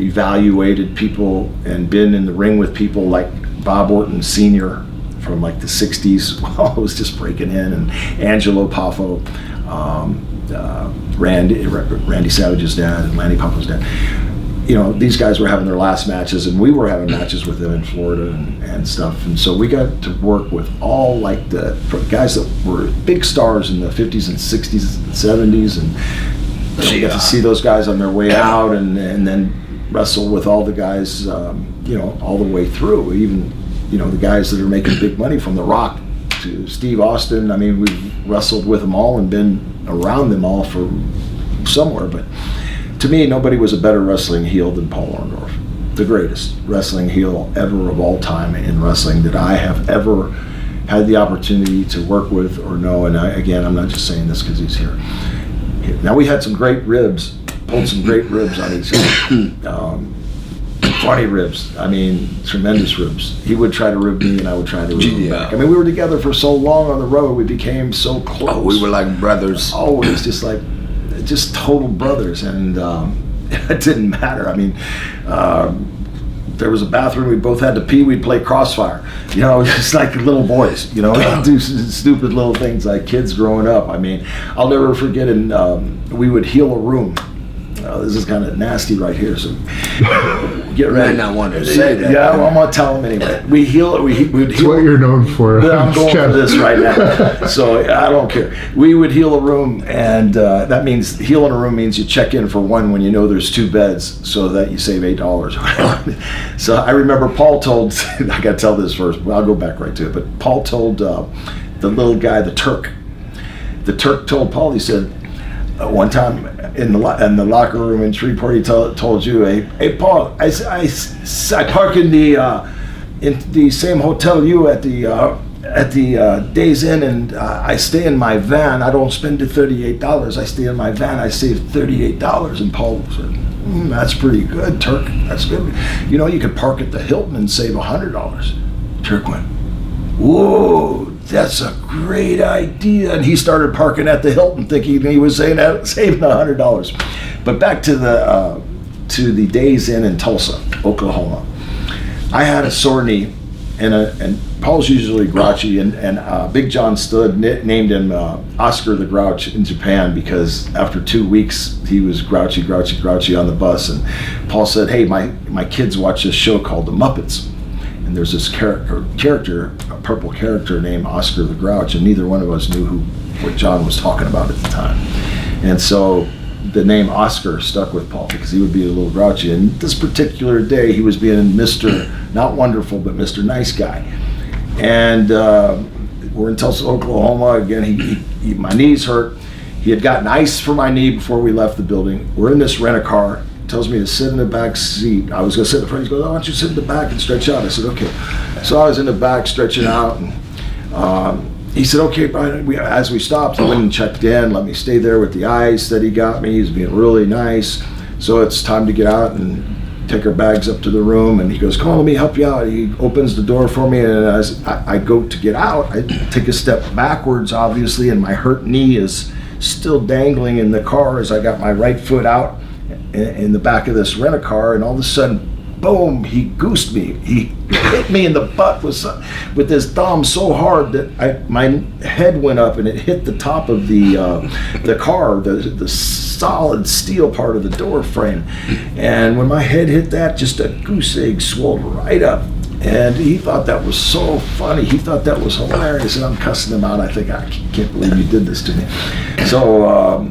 evaluated people and been in the ring with people like Bob Orton Sr. from like the 60s while I was just breaking in, and Angelo Poffo, Randy Savage's dad, and Lanny Poffo's dad. These guys were having their last matches, and we were having matches with them in Florida and stuff. And so we got to work with all like the guys that were big stars in the 50s and 60s and 70s, and we got to see those guys on their way out, and then wrestle with all the guys, all the way through. Even, the guys that are making big money, from The Rock to Steve Austin. I mean, we've wrestled with them all and been around them all for somewhere. But to me, nobody was a better wrestling heel than Paul Orndorff. The greatest wrestling heel ever of all time in wrestling that I have ever had the opportunity to work with or know. And I'm not just saying this because he's here. Now, we had some great ribs, pulled some great ribs on each other. Funny ribs. I mean, tremendous ribs. He would try to rib me, and I would try to rib him back. I mean, we were together for so long on the road. We became so close. Oh, we were like brothers. Always just total brothers, and it didn't matter. I mean, there was a bathroom, we both had to pee, we'd play Crossfire. Just like little boys, do stupid little things like kids growing up. I mean, I'll never forget, we would heal a room. This is kind of nasty right here, so get ready. I not want to say that. Yeah, well, I'm going to tell them anyway. We'd heal. It's what you're known for. I'm going for this right now, so I don't care. We would heal a room, and that means healing a room means you check in for one when you know there's 2 beds, so that you save $8. So I remember Paul told, I got to tell this first, but I'll go back right to it. But Paul told the little guy, the Turk. The Turk told Paul, he said, one time in the locker room in Shreveport, he told you, hey Paul, I park in the same hotel you at the Days Inn, and I stay in my van. I don't spend the $38. I stay in my van. I save $38. And Paul said, that's pretty good, Turk. That's good. You could park at the Hilton and save $100. Turk went, whoa, that's a great idea. And he started parking at the Hilton thinking he was saving $100. But back to the Days Inn in Tulsa, Oklahoma. I had a sore knee, and Paul's usually grouchy, and Big John Studd named him Oscar the Grouch in Japan, because after 2 weeks he was grouchy on the bus. And Paul said, hey, my kids watch this show called The Muppets. And there's this character, a purple character named Oscar the Grouch, and neither one of us knew what John was talking about at the time. And so the name Oscar stuck with Paul because he would be a little grouchy. And this particular day, he was being Mr. not wonderful, but Mr. Nice Guy. And we're in Tulsa, Oklahoma. Again, my knees hurt. He had gotten ice for my knee before we left the building. We're in this rent-a-car. Tells me to sit in the back seat. I was going to sit in the front. He goes, "Oh, why don't you sit in the back and stretch out?" I said, "Okay." So I was in the back stretching out. And he said, "Okay, Brian." As we stopped, he went and checked in, let me stay there with the ice that he got me. He's being really nice. So it's time to get out and take our bags up to the room. And he goes, "Come on, let me help you out." He opens the door for me, and as I go to get out, I take a step backwards, obviously, and my hurt knee is still dangling in the car as I got my right foot out in the back of this rent-a-car, and all of a sudden, boom, he goosed me. He hit me in the butt with his thumb so hard that my head went up and it hit the top of the car, the solid steel part of the door frame. And when my head hit that, just a goose egg swelled right up. And he thought that was so funny. He thought that was hilarious. And I'm cussing him out. I think, "I can't believe you did this to me." So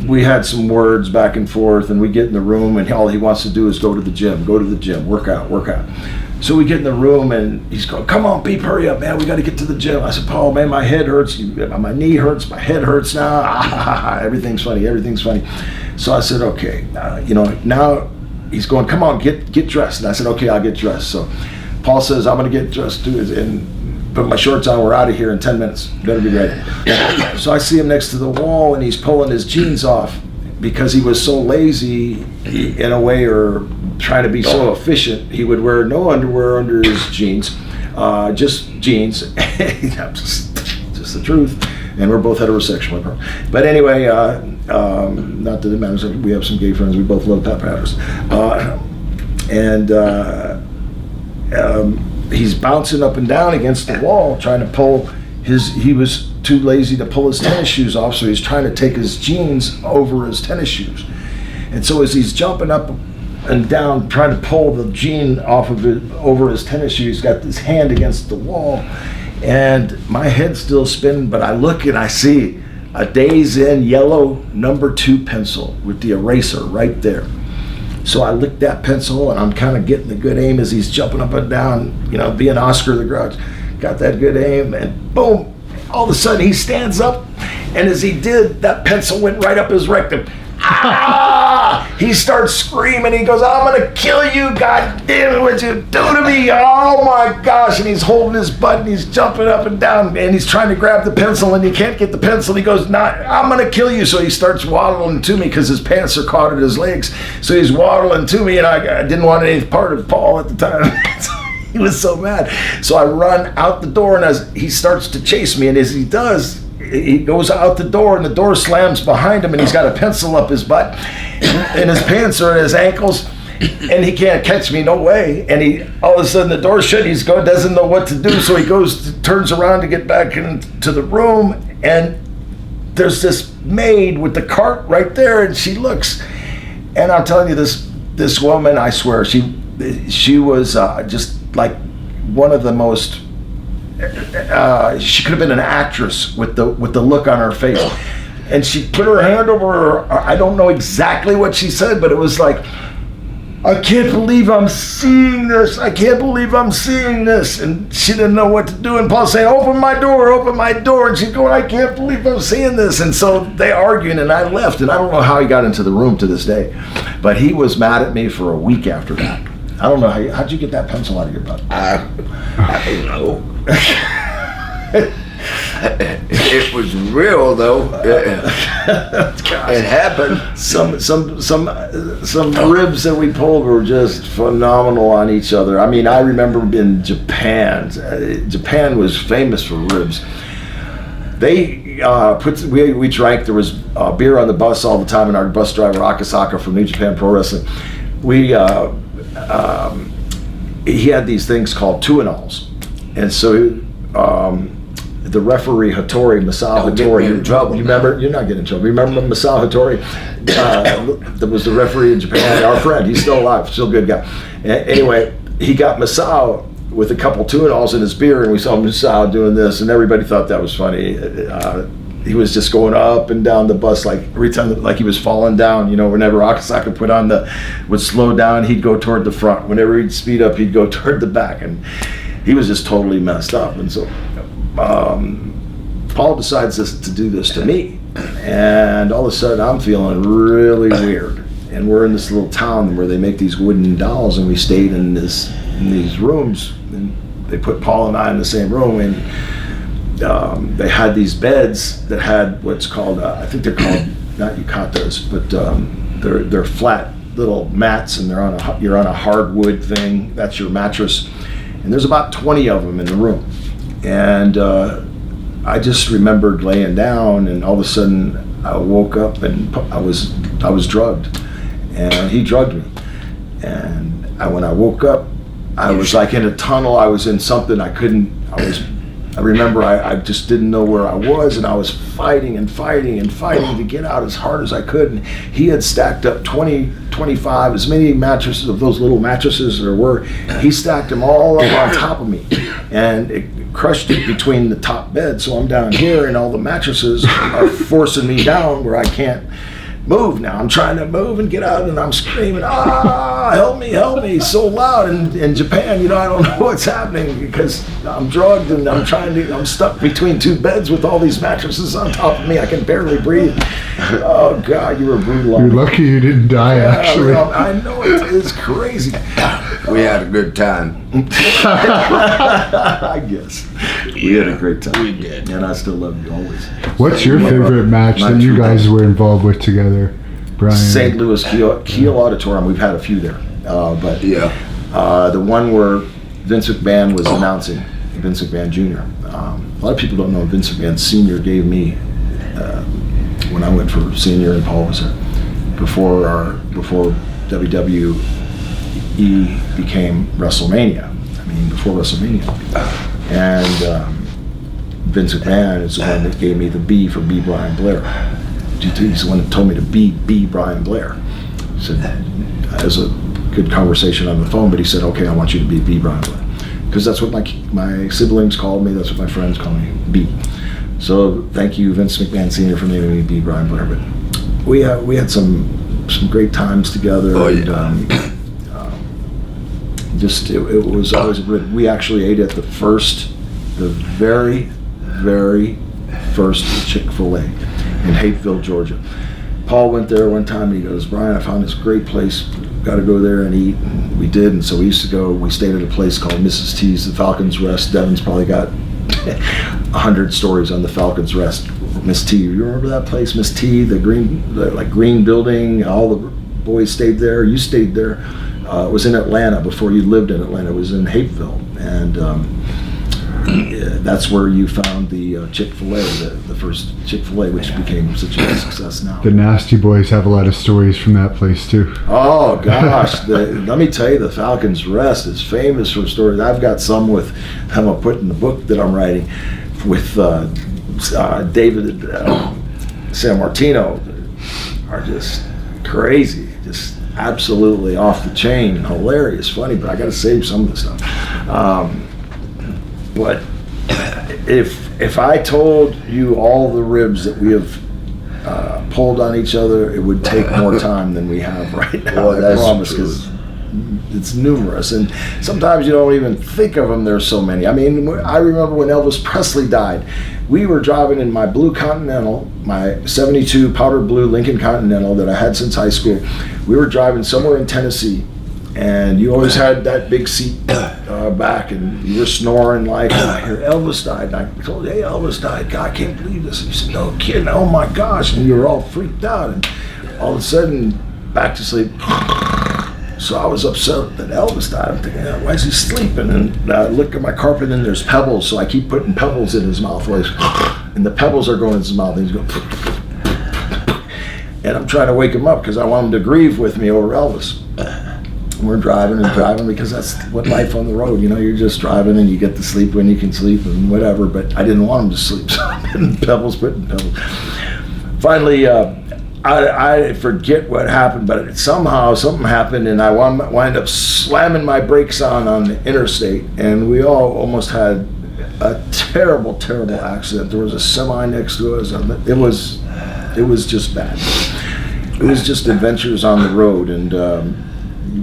we had some words back and forth, and we get in the room, and all he wants to do is go to the gym, work out. So we get in the room, and he's going, "Come on, Beep, hurry up, man. We got to get to the gym." I said, "Paul, man, my head hurts. My knee hurts. My head hurts now." Everything's funny. So I said, "Okay." Now he's going, "Come on, get dressed." And I said, "Okay, I'll get dressed." So Paul says, "I'm going to get dressed too, and put my shorts on. We're out of here in 10 minutes. Better be ready." So I see him next to the wall, and he's pulling his jeans off because he was so lazy in a way, or trying to be so efficient. He would wear no underwear under his jeans, just jeans. just the truth. And we're both heterosexual. But anyway, not that it matters. We have some gay friends. We both love Pat Patterson. He's bouncing up and down against the wall, trying to pull he was too lazy to pull his tennis shoes off, so he's trying to take his jeans over his tennis shoes. And so as he's jumping up and down, trying to pull the jean off of it over his tennis shoes, he's got his hand against the wall, and my head's still spinning, but I look and I see a Days In yellow number 2 pencil with the eraser right there. So I licked that pencil, and I'm kind of getting the good aim as he's jumping up and down, being Oscar the Grouch. Got that good aim, and boom, all of a sudden he stands up, and as he did, that pencil went right up his rectum. Ah! He starts screaming. He goes, "I'm going to kill you. God damn it, what you do to me? Oh my gosh." And he's holding his butt, and he's jumping up and down, and he's trying to grab the pencil, and he can't get the pencil. He goes, "Nah, I'm going to kill you." So he starts waddling to me because his pants are caught at his legs. So he's waddling to me, and I didn't want any part of Paul at the time. He was so mad. So I run out the door, and as he starts to chase me, and as he does, he goes out the door, and the door slams behind him, and he's got a pencil up his butt, and his pants are at his ankles, and he can't catch me, no way. And he, all of a sudden, the door's shut. He's going, doesn't know what to do, so he turns around to get back into the room, and there's this maid with the cart right there, and she looks, and I'm telling you, this woman, I swear, she was just like one of the most. She could have been an actress with the look on her face, and she put her hand over her. I don't know exactly what she said, but it was like, "I can't believe I'm seeing this. I can't believe I'm seeing this." And she didn't know what to do. And Paul's saying, open my door. And she's going, "I can't believe I'm seeing this." And so they argued, and I left. And I don't know how he got into the room to this day, but he was mad at me for a week after that. I don't know how'd you get that pencil out of your butt? I don't know. It was real though. It happened. Some ribs that we pulled were just phenomenal on each other. I mean, I remember in Japan. Japan was famous for ribs. They we drank. There was beer on the bus all the time, and our bus driver Akasaka from New Japan Pro Wrestling. He had these things called 2-and-alls, and so the referee Masao Hattori. In trouble. You remember? You're not getting in trouble. You remember Masao Hattori? That was the referee in Japan. Our friend. He's still alive. Still a good guy. Anyway, he got Masao with a couple 2-and-alls in his beer, and we saw Masao doing this, and everybody thought that was funny. He was just going up and down the bus, like every time, like he was falling down. Whenever Akasaka would slow down, he'd go toward the front. Whenever he'd speed up, he'd go toward the back, and he was just totally messed up. And so Paul decides to do this to me, and all of a sudden I'm feeling really weird. And we're in this little town where they make these wooden dolls, and we stayed in these rooms, and they put Paul and I in the same room, and they had these beds that had what's called, I think they're called, not yucatas, but they're flat little mats, and you're on a hardwood thing. That's your mattress, and there's about 20 of them in the room. And I just remembered laying down, and all of a sudden I woke up, and I was drugged, and he drugged me. And when I woke up, I was like in a tunnel. I was in something I remember I just didn't know where I was, and I was fighting to get out as hard as I could. And he had stacked up 20, 25, as many mattresses of those little mattresses there were. He stacked them all up on top of me, and it crushed it between the top bed. So I'm down here, and all the mattresses are forcing me down where I can't move now. I'm trying to move and get out, and I'm screaming, help me, so loud. And in Japan, I don't know what's happening because I'm drugged, and I'm stuck between two beds with all these mattresses on top of me. I can barely breathe. Oh God, you were brutal. You're lucky you didn't die, actually. I know, it's crazy. We had a good time. I guess. We had a great time. We did. And I still love you always. What's your favorite match that you guys were involved with together, Brian? St. Louis Kiel Auditorium. We've had a few there. But the one where Vince McMahon was announcing, Vince McMahon Jr. A lot of people don't know Vince McMahon Sr. gave me, when I went for senior and Paul was there, before WWE became Wrestlemania. Before Wrestlemania. And Vince McMahon is the one that gave me the B for B. Brian Blair. He's the one that told me to be B. Brian Blair. He said, as a good conversation on the phone, but he said, okay, I want you to be B. Brian Blair. Because that's what my siblings called me, that's what my friends call me, B. So thank you, Vince McMahon Sr. for naming me B. Brian Blair. But we had some great times together. Oh, yeah. And, it was always good. We actually ate at the very, very first Chick-fil-A in Hapeville, Georgia. Paul went there one time, and he goes, Brian, I found this great place, got to go there and eat. And we did, and so we used to go. We stayed at a place called Mrs. T's, the Falcon's Rest. Devin's probably got 100 stories on the Falcon's Rest. Miss T, you remember that place, Miss T, the green building, all the boys stayed there, you stayed there. It was in Atlanta before you lived in Atlanta. It was in Hapeville, and that's where you found the Chick-fil-A, the first Chick-fil-A, which became such a success now. The Nasty Boys have a lot of stories from that place too. Oh gosh, let me tell you, the Falcon's Rest is famous for stories. I've got some with them I put in the book that I'm writing with David San Martino. Are just crazy, just absolutely off the chain, hilarious, funny, but I got to save some of the stuff. But if I told you all the ribs that we have pulled on each other, it would take more time than we have right now. Well, I promise, because it's numerous, and sometimes you don't even think of them. There's so many. I remember when Elvis Presley died. We were driving in my blue Continental, my 72 powder blue Lincoln Continental that I had since high school. We were driving somewhere in Tennessee, and you always had that big seat back, and you were snoring like, I hear Elvis died. And I told you, hey, Elvis died. God, I can't believe this. And you said, no kidding, oh my gosh. And you were all freaked out, and all of a sudden, back to sleep. So I was upset that Elvis died. I'm thinking, why is he sleeping? And I look at my carpet, and there's pebbles, so I keep putting pebbles in his mouth. And the pebbles are going in his mouth, and he's going, and I'm trying to wake him up because I want him to grieve with me over Elvis. And we're driving because that's what life on the road, you're just driving and you get to sleep when you can sleep and whatever, but I didn't want him to sleep, so I'm putting pebbles. Finally, I forget what happened, but somehow something happened, and I wind up slamming my brakes on the interstate, and we all almost had a terrible, terrible accident. There was a semi next to us. It was just bad. It was just adventures on the road, and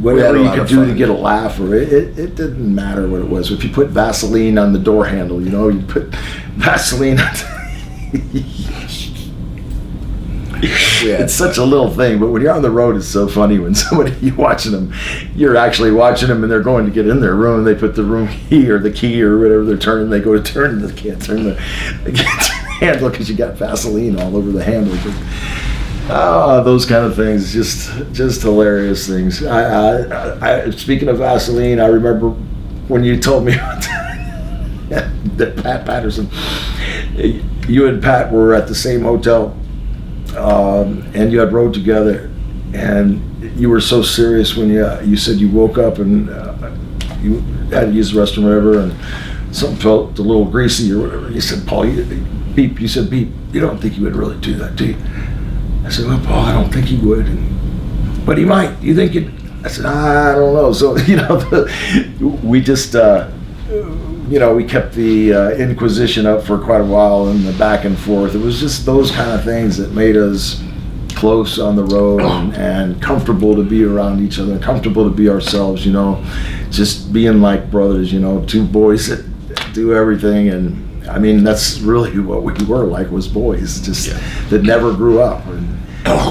whatever you could do to get a laugh, or it didn't matter what it was. If you put Vaseline on the door handle, you know, you put Vaseline on it's such a little thing, but when you're on the road, it's so funny when you're watching them, you're actually watching them and they're going to get in their room, they put the room key or the key or whatever they're turning, they go to turn, they can't turn the handle because you got Vaseline all over the handle. Those kind of things, just hilarious things. I speaking of Vaseline, I remember when you told me that Pat Patterson, you and Pat were at the same hotel, and you had rode together, and you were so serious when you said you woke up and you had to use the restroom or whatever, and something felt a little greasy or whatever. You said, Paul, Beep, you don't think he would really do that, do you? I said, well, Paul, I don't think he would, but he might. You think it? I said, I don't know. So, you know, we just, you know, we kept the Inquisition up for quite a while and the back and forth. It was just those kind of things that made us close on the road and comfortable to be around each other, comfortable to be ourselves, you know, just being like brothers, you know, two boys that do everything. And I mean, that's really what we were like, was boys, just that never grew up. And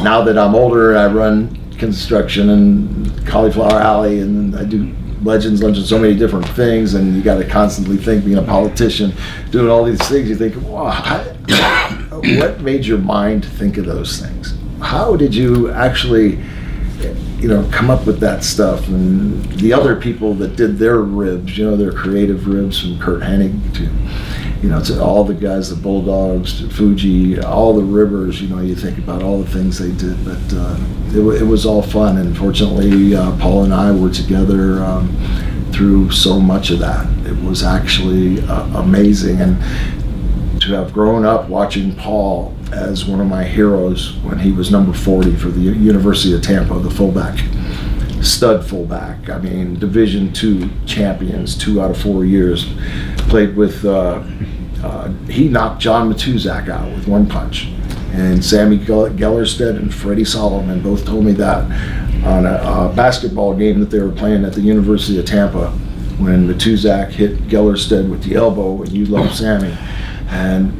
now that I'm older, I run construction and Cauliflower Alley, and I do Legends, so many different things, and you got to constantly think, being a politician, doing all these things, you think, wow, what made your mind think of those things? How did you actually, you know, come up with that stuff? And the other people that did their ribs, you know, their creative ribs, from Kurt Hennig to, you know, to all the guys, the Bulldogs, to Fuji, all the Rivers, you know, you think about all the things they did, but it was all fun. And fortunately, Paul and I were together through so much of that. It was actually amazing. And to have grown up watching Paul as one of my heroes when he was number 40 for the University of Tampa, the fullback, stud fullback. I mean, Division II champions 2 out of 4 years. Played with, he knocked John Matuzak out with one punch. And Sammy Gellerstedt and Freddie Solomon both told me that on a basketball game that they were playing at the University of Tampa, when Matuzak hit Gellerstedt with the elbow and You Left Sammy. And,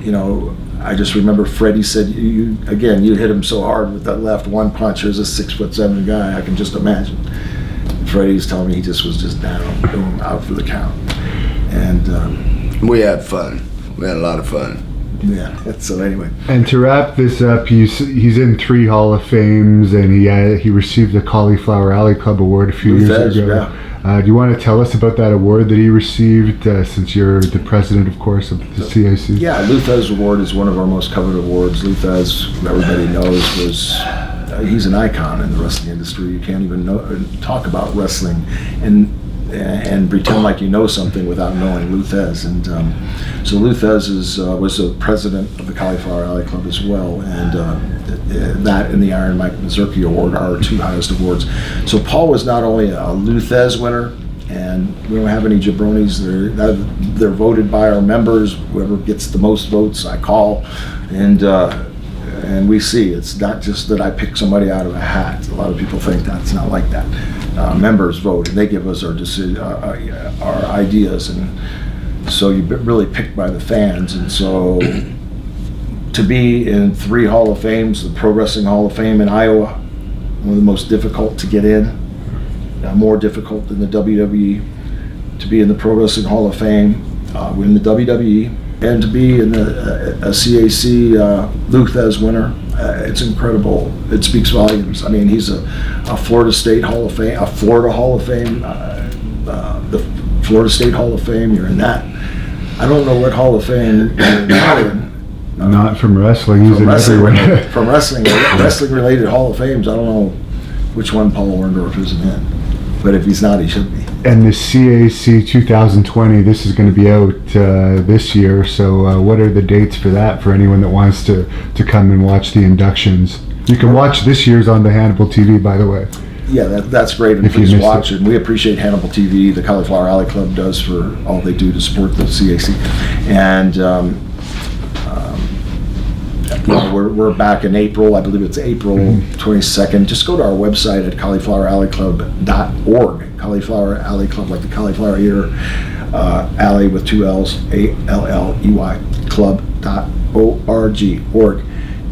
you know, I just remember Freddie said, you hit him so hard with that left one punch. There's a 6'7" guy, I can just imagine. Freddie's telling me he was just down, boom, out for the count. And we had fun. We had a lot of fun. Yeah, so anyway. And to wrap this up, he's in 3 Hall of Fames, and he received the Cauliflower Alley Club Award a few years ago. Yeah. Do you want to tell us about that award that he received, since you're the president, of course, of the CIC? Yeah, Luthez Award is one of our most coveted awards. Luthez, everybody knows, he's an icon in the wrestling industry. You can't even talk about wrestling and pretend like you know something without knowing Luthez. And so Luthez was the president of the Cauliflower Alley Club as well, and that and the Iron Mike Mazurki Award are our 2 highest awards. So Paul was not only a Luthez winner, and we don't have any jabronis. They're voted by our members. Whoever gets the most votes, I call, and we see. It's not just that I pick somebody out of a hat. A lot of people think that's not like that. Members vote, and they give us our decision, our ideas, and so you're really picked by the fans. And so to be in 3 Hall of Fames, the Pro Wrestling Hall of Fame in Iowa, one of the most difficult to get in, more difficult than the WWE, to be in the Pro Wrestling Hall of Fame, win the WWE, and to be in a CAC Luthez winner. It's incredible. It speaks volumes. I mean, he's a Florida State Hall of Fame, a Florida Hall of Fame, the Florida State Hall of Fame. You're in that. I don't know what Hall of Fame you're not in. Not from wrestling. He's in everywhere. From wrestling related Hall of Fames. I don't know which one Paul Orndorff isn't in, but if he's not, he should be. And the CAC 2020, this is going to be out this year, so what are the dates for that, for anyone that wants to come and watch the inductions? You can watch this year's on the Hannibal TV, by the way. Yeah, that's great, and please watch it. We appreciate Hannibal TV, the Cauliflower Alley Club does for all they do to support the CAC. And we're back in April. I believe it's April 22nd. Just go to our website at caulifloweralleyclub.org. Cauliflower Alley Club, like the cauliflower ear, alley with 2 L's, ALLEY club.org.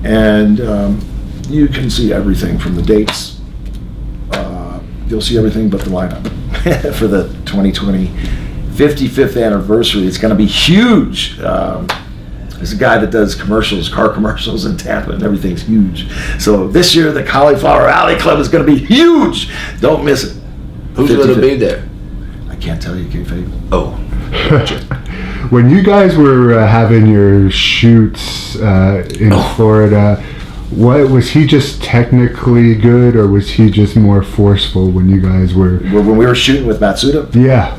And you can see everything from the dates. You'll see everything but the lineup for the 2020 55th anniversary. It's going to be huge. There's a guy that does commercials, car commercials in Tampa, and everything's huge. So this year, the Cauliflower Alley Club is going to be huge. Don't miss it. Who's going to be there? I can't tell you, kayfabe. Oh. When you guys were having your shoots in Florida, what was he just technically good, or was he just more forceful when you guys were? When we were shooting with Matsuda? Yeah.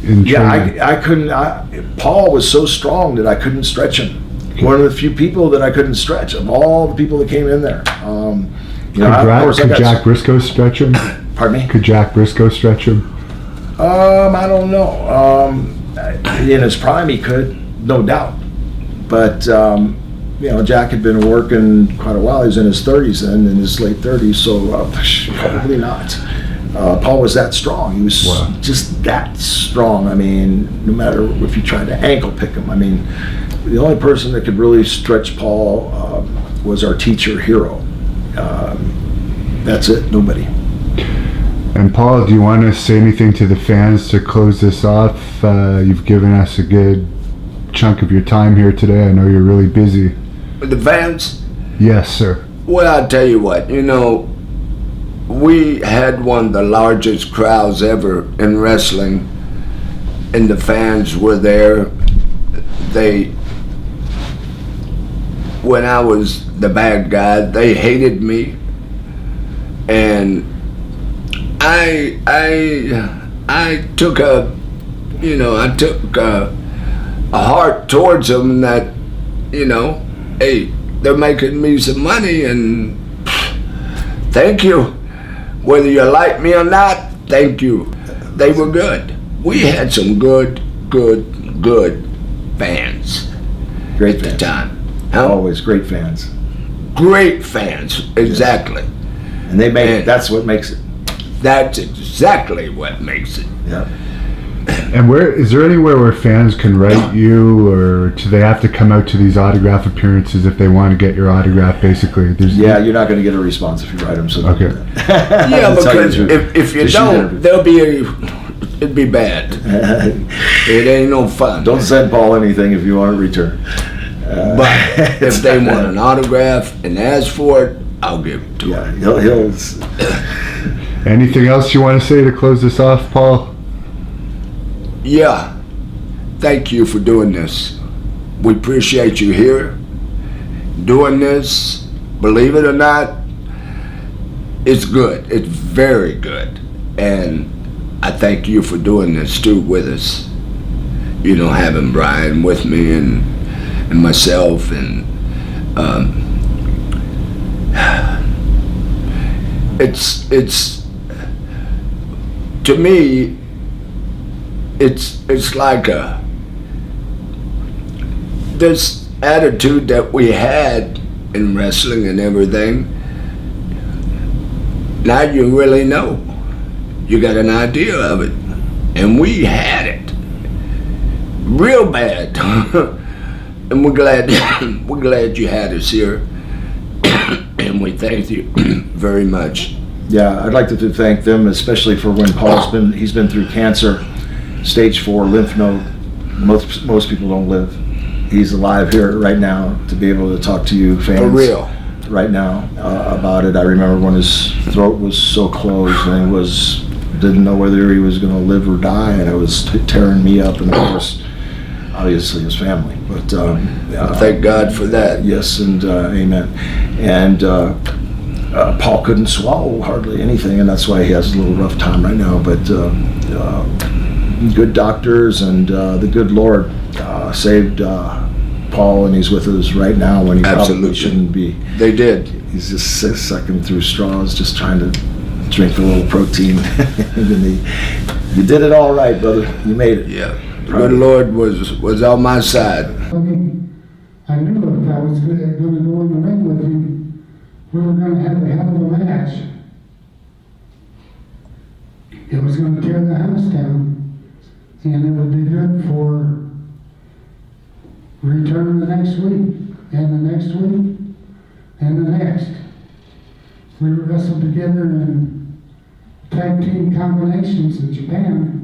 I couldn't. Paul was so strong that I couldn't stretch him. One of the few people that I couldn't stretch of all the people that came in there. Could Jack Briscoe stretch him? Pardon me? Could Jack Briscoe stretch him? I don't know. In his prime, he could, no doubt. But Jack had been working quite a while. He was in his 30s then, in his late 30s, so probably not. Paul was that strong. He was just that strong. I mean, no matter if you tried to ankle pick him. I mean, the only person that could really stretch Paul was our teacher, Hero. That's it, nobody. And Paul, do you want to say anything to the fans to close this off? You've given us a good chunk of your time here today. I know you're really busy. With the fans? Yes, sir. Well, I'll tell you what, we had one of the largest crowds ever in wrestling, and the fans were there. When I was the bad guy, they hated me, and I took a heart towards them that, hey, they're making me some money, and thank you. Whether you like me or not, thank you. They were good. We had some good fans. Great at fans. the time. Huh? Always great fans. Great fans, exactly. And that's what makes it. That's exactly what makes it. Yeah. And is there anywhere where fans can write you, or do they have to come out to these autograph appearances if they want to get your autograph, basically? You're not going to get a response if you write them. So okay. Yeah, because if you don't, it'd be bad. It ain't no fun. Don't send Paul anything if you want to return. But if they want an autograph and ask for it, I'll give it to him. He'll. Anything else you want to say to close this off, Paul? Yeah, thank you for doing this. We appreciate you here doing this. Believe it or not, it's good. It's very good. And I thank you for doing this too with us. Having Brian with me and myself, and it's to me, it's like this attitude that we had in wrestling and everything. Now you really know. You got an idea of it. And we had it. Real bad. And we're glad you had us here. And we thank you very much. Yeah, I'd like to thank them, especially for when he's been through cancer. Stage 4 lymph node. Most people don't live. He's alive here right now to be able to talk to you fans. For real. Right now about it. I remember when his throat was so closed and didn't know whether he was going to live or die, and it was tearing me up, and of course, obviously his family. But thank God for that. Yes, and amen. And Paul couldn't swallow hardly anything, and that's why he has a little rough time right now. But good doctors and the good Lord saved Paul, and he's with us right now when he probably shouldn't be. They did. He's just sucking through straws, just trying to drink a little protein. You did it all right, brother. You made it. Yeah. The good Lord was on my side. I knew if I was going to go in the ring with him, we were going to have a hell of a match. It was going to tear the house down, and it would be good for return the next week, and the next week, and the next. We wrestled together in tag team combinations in Japan.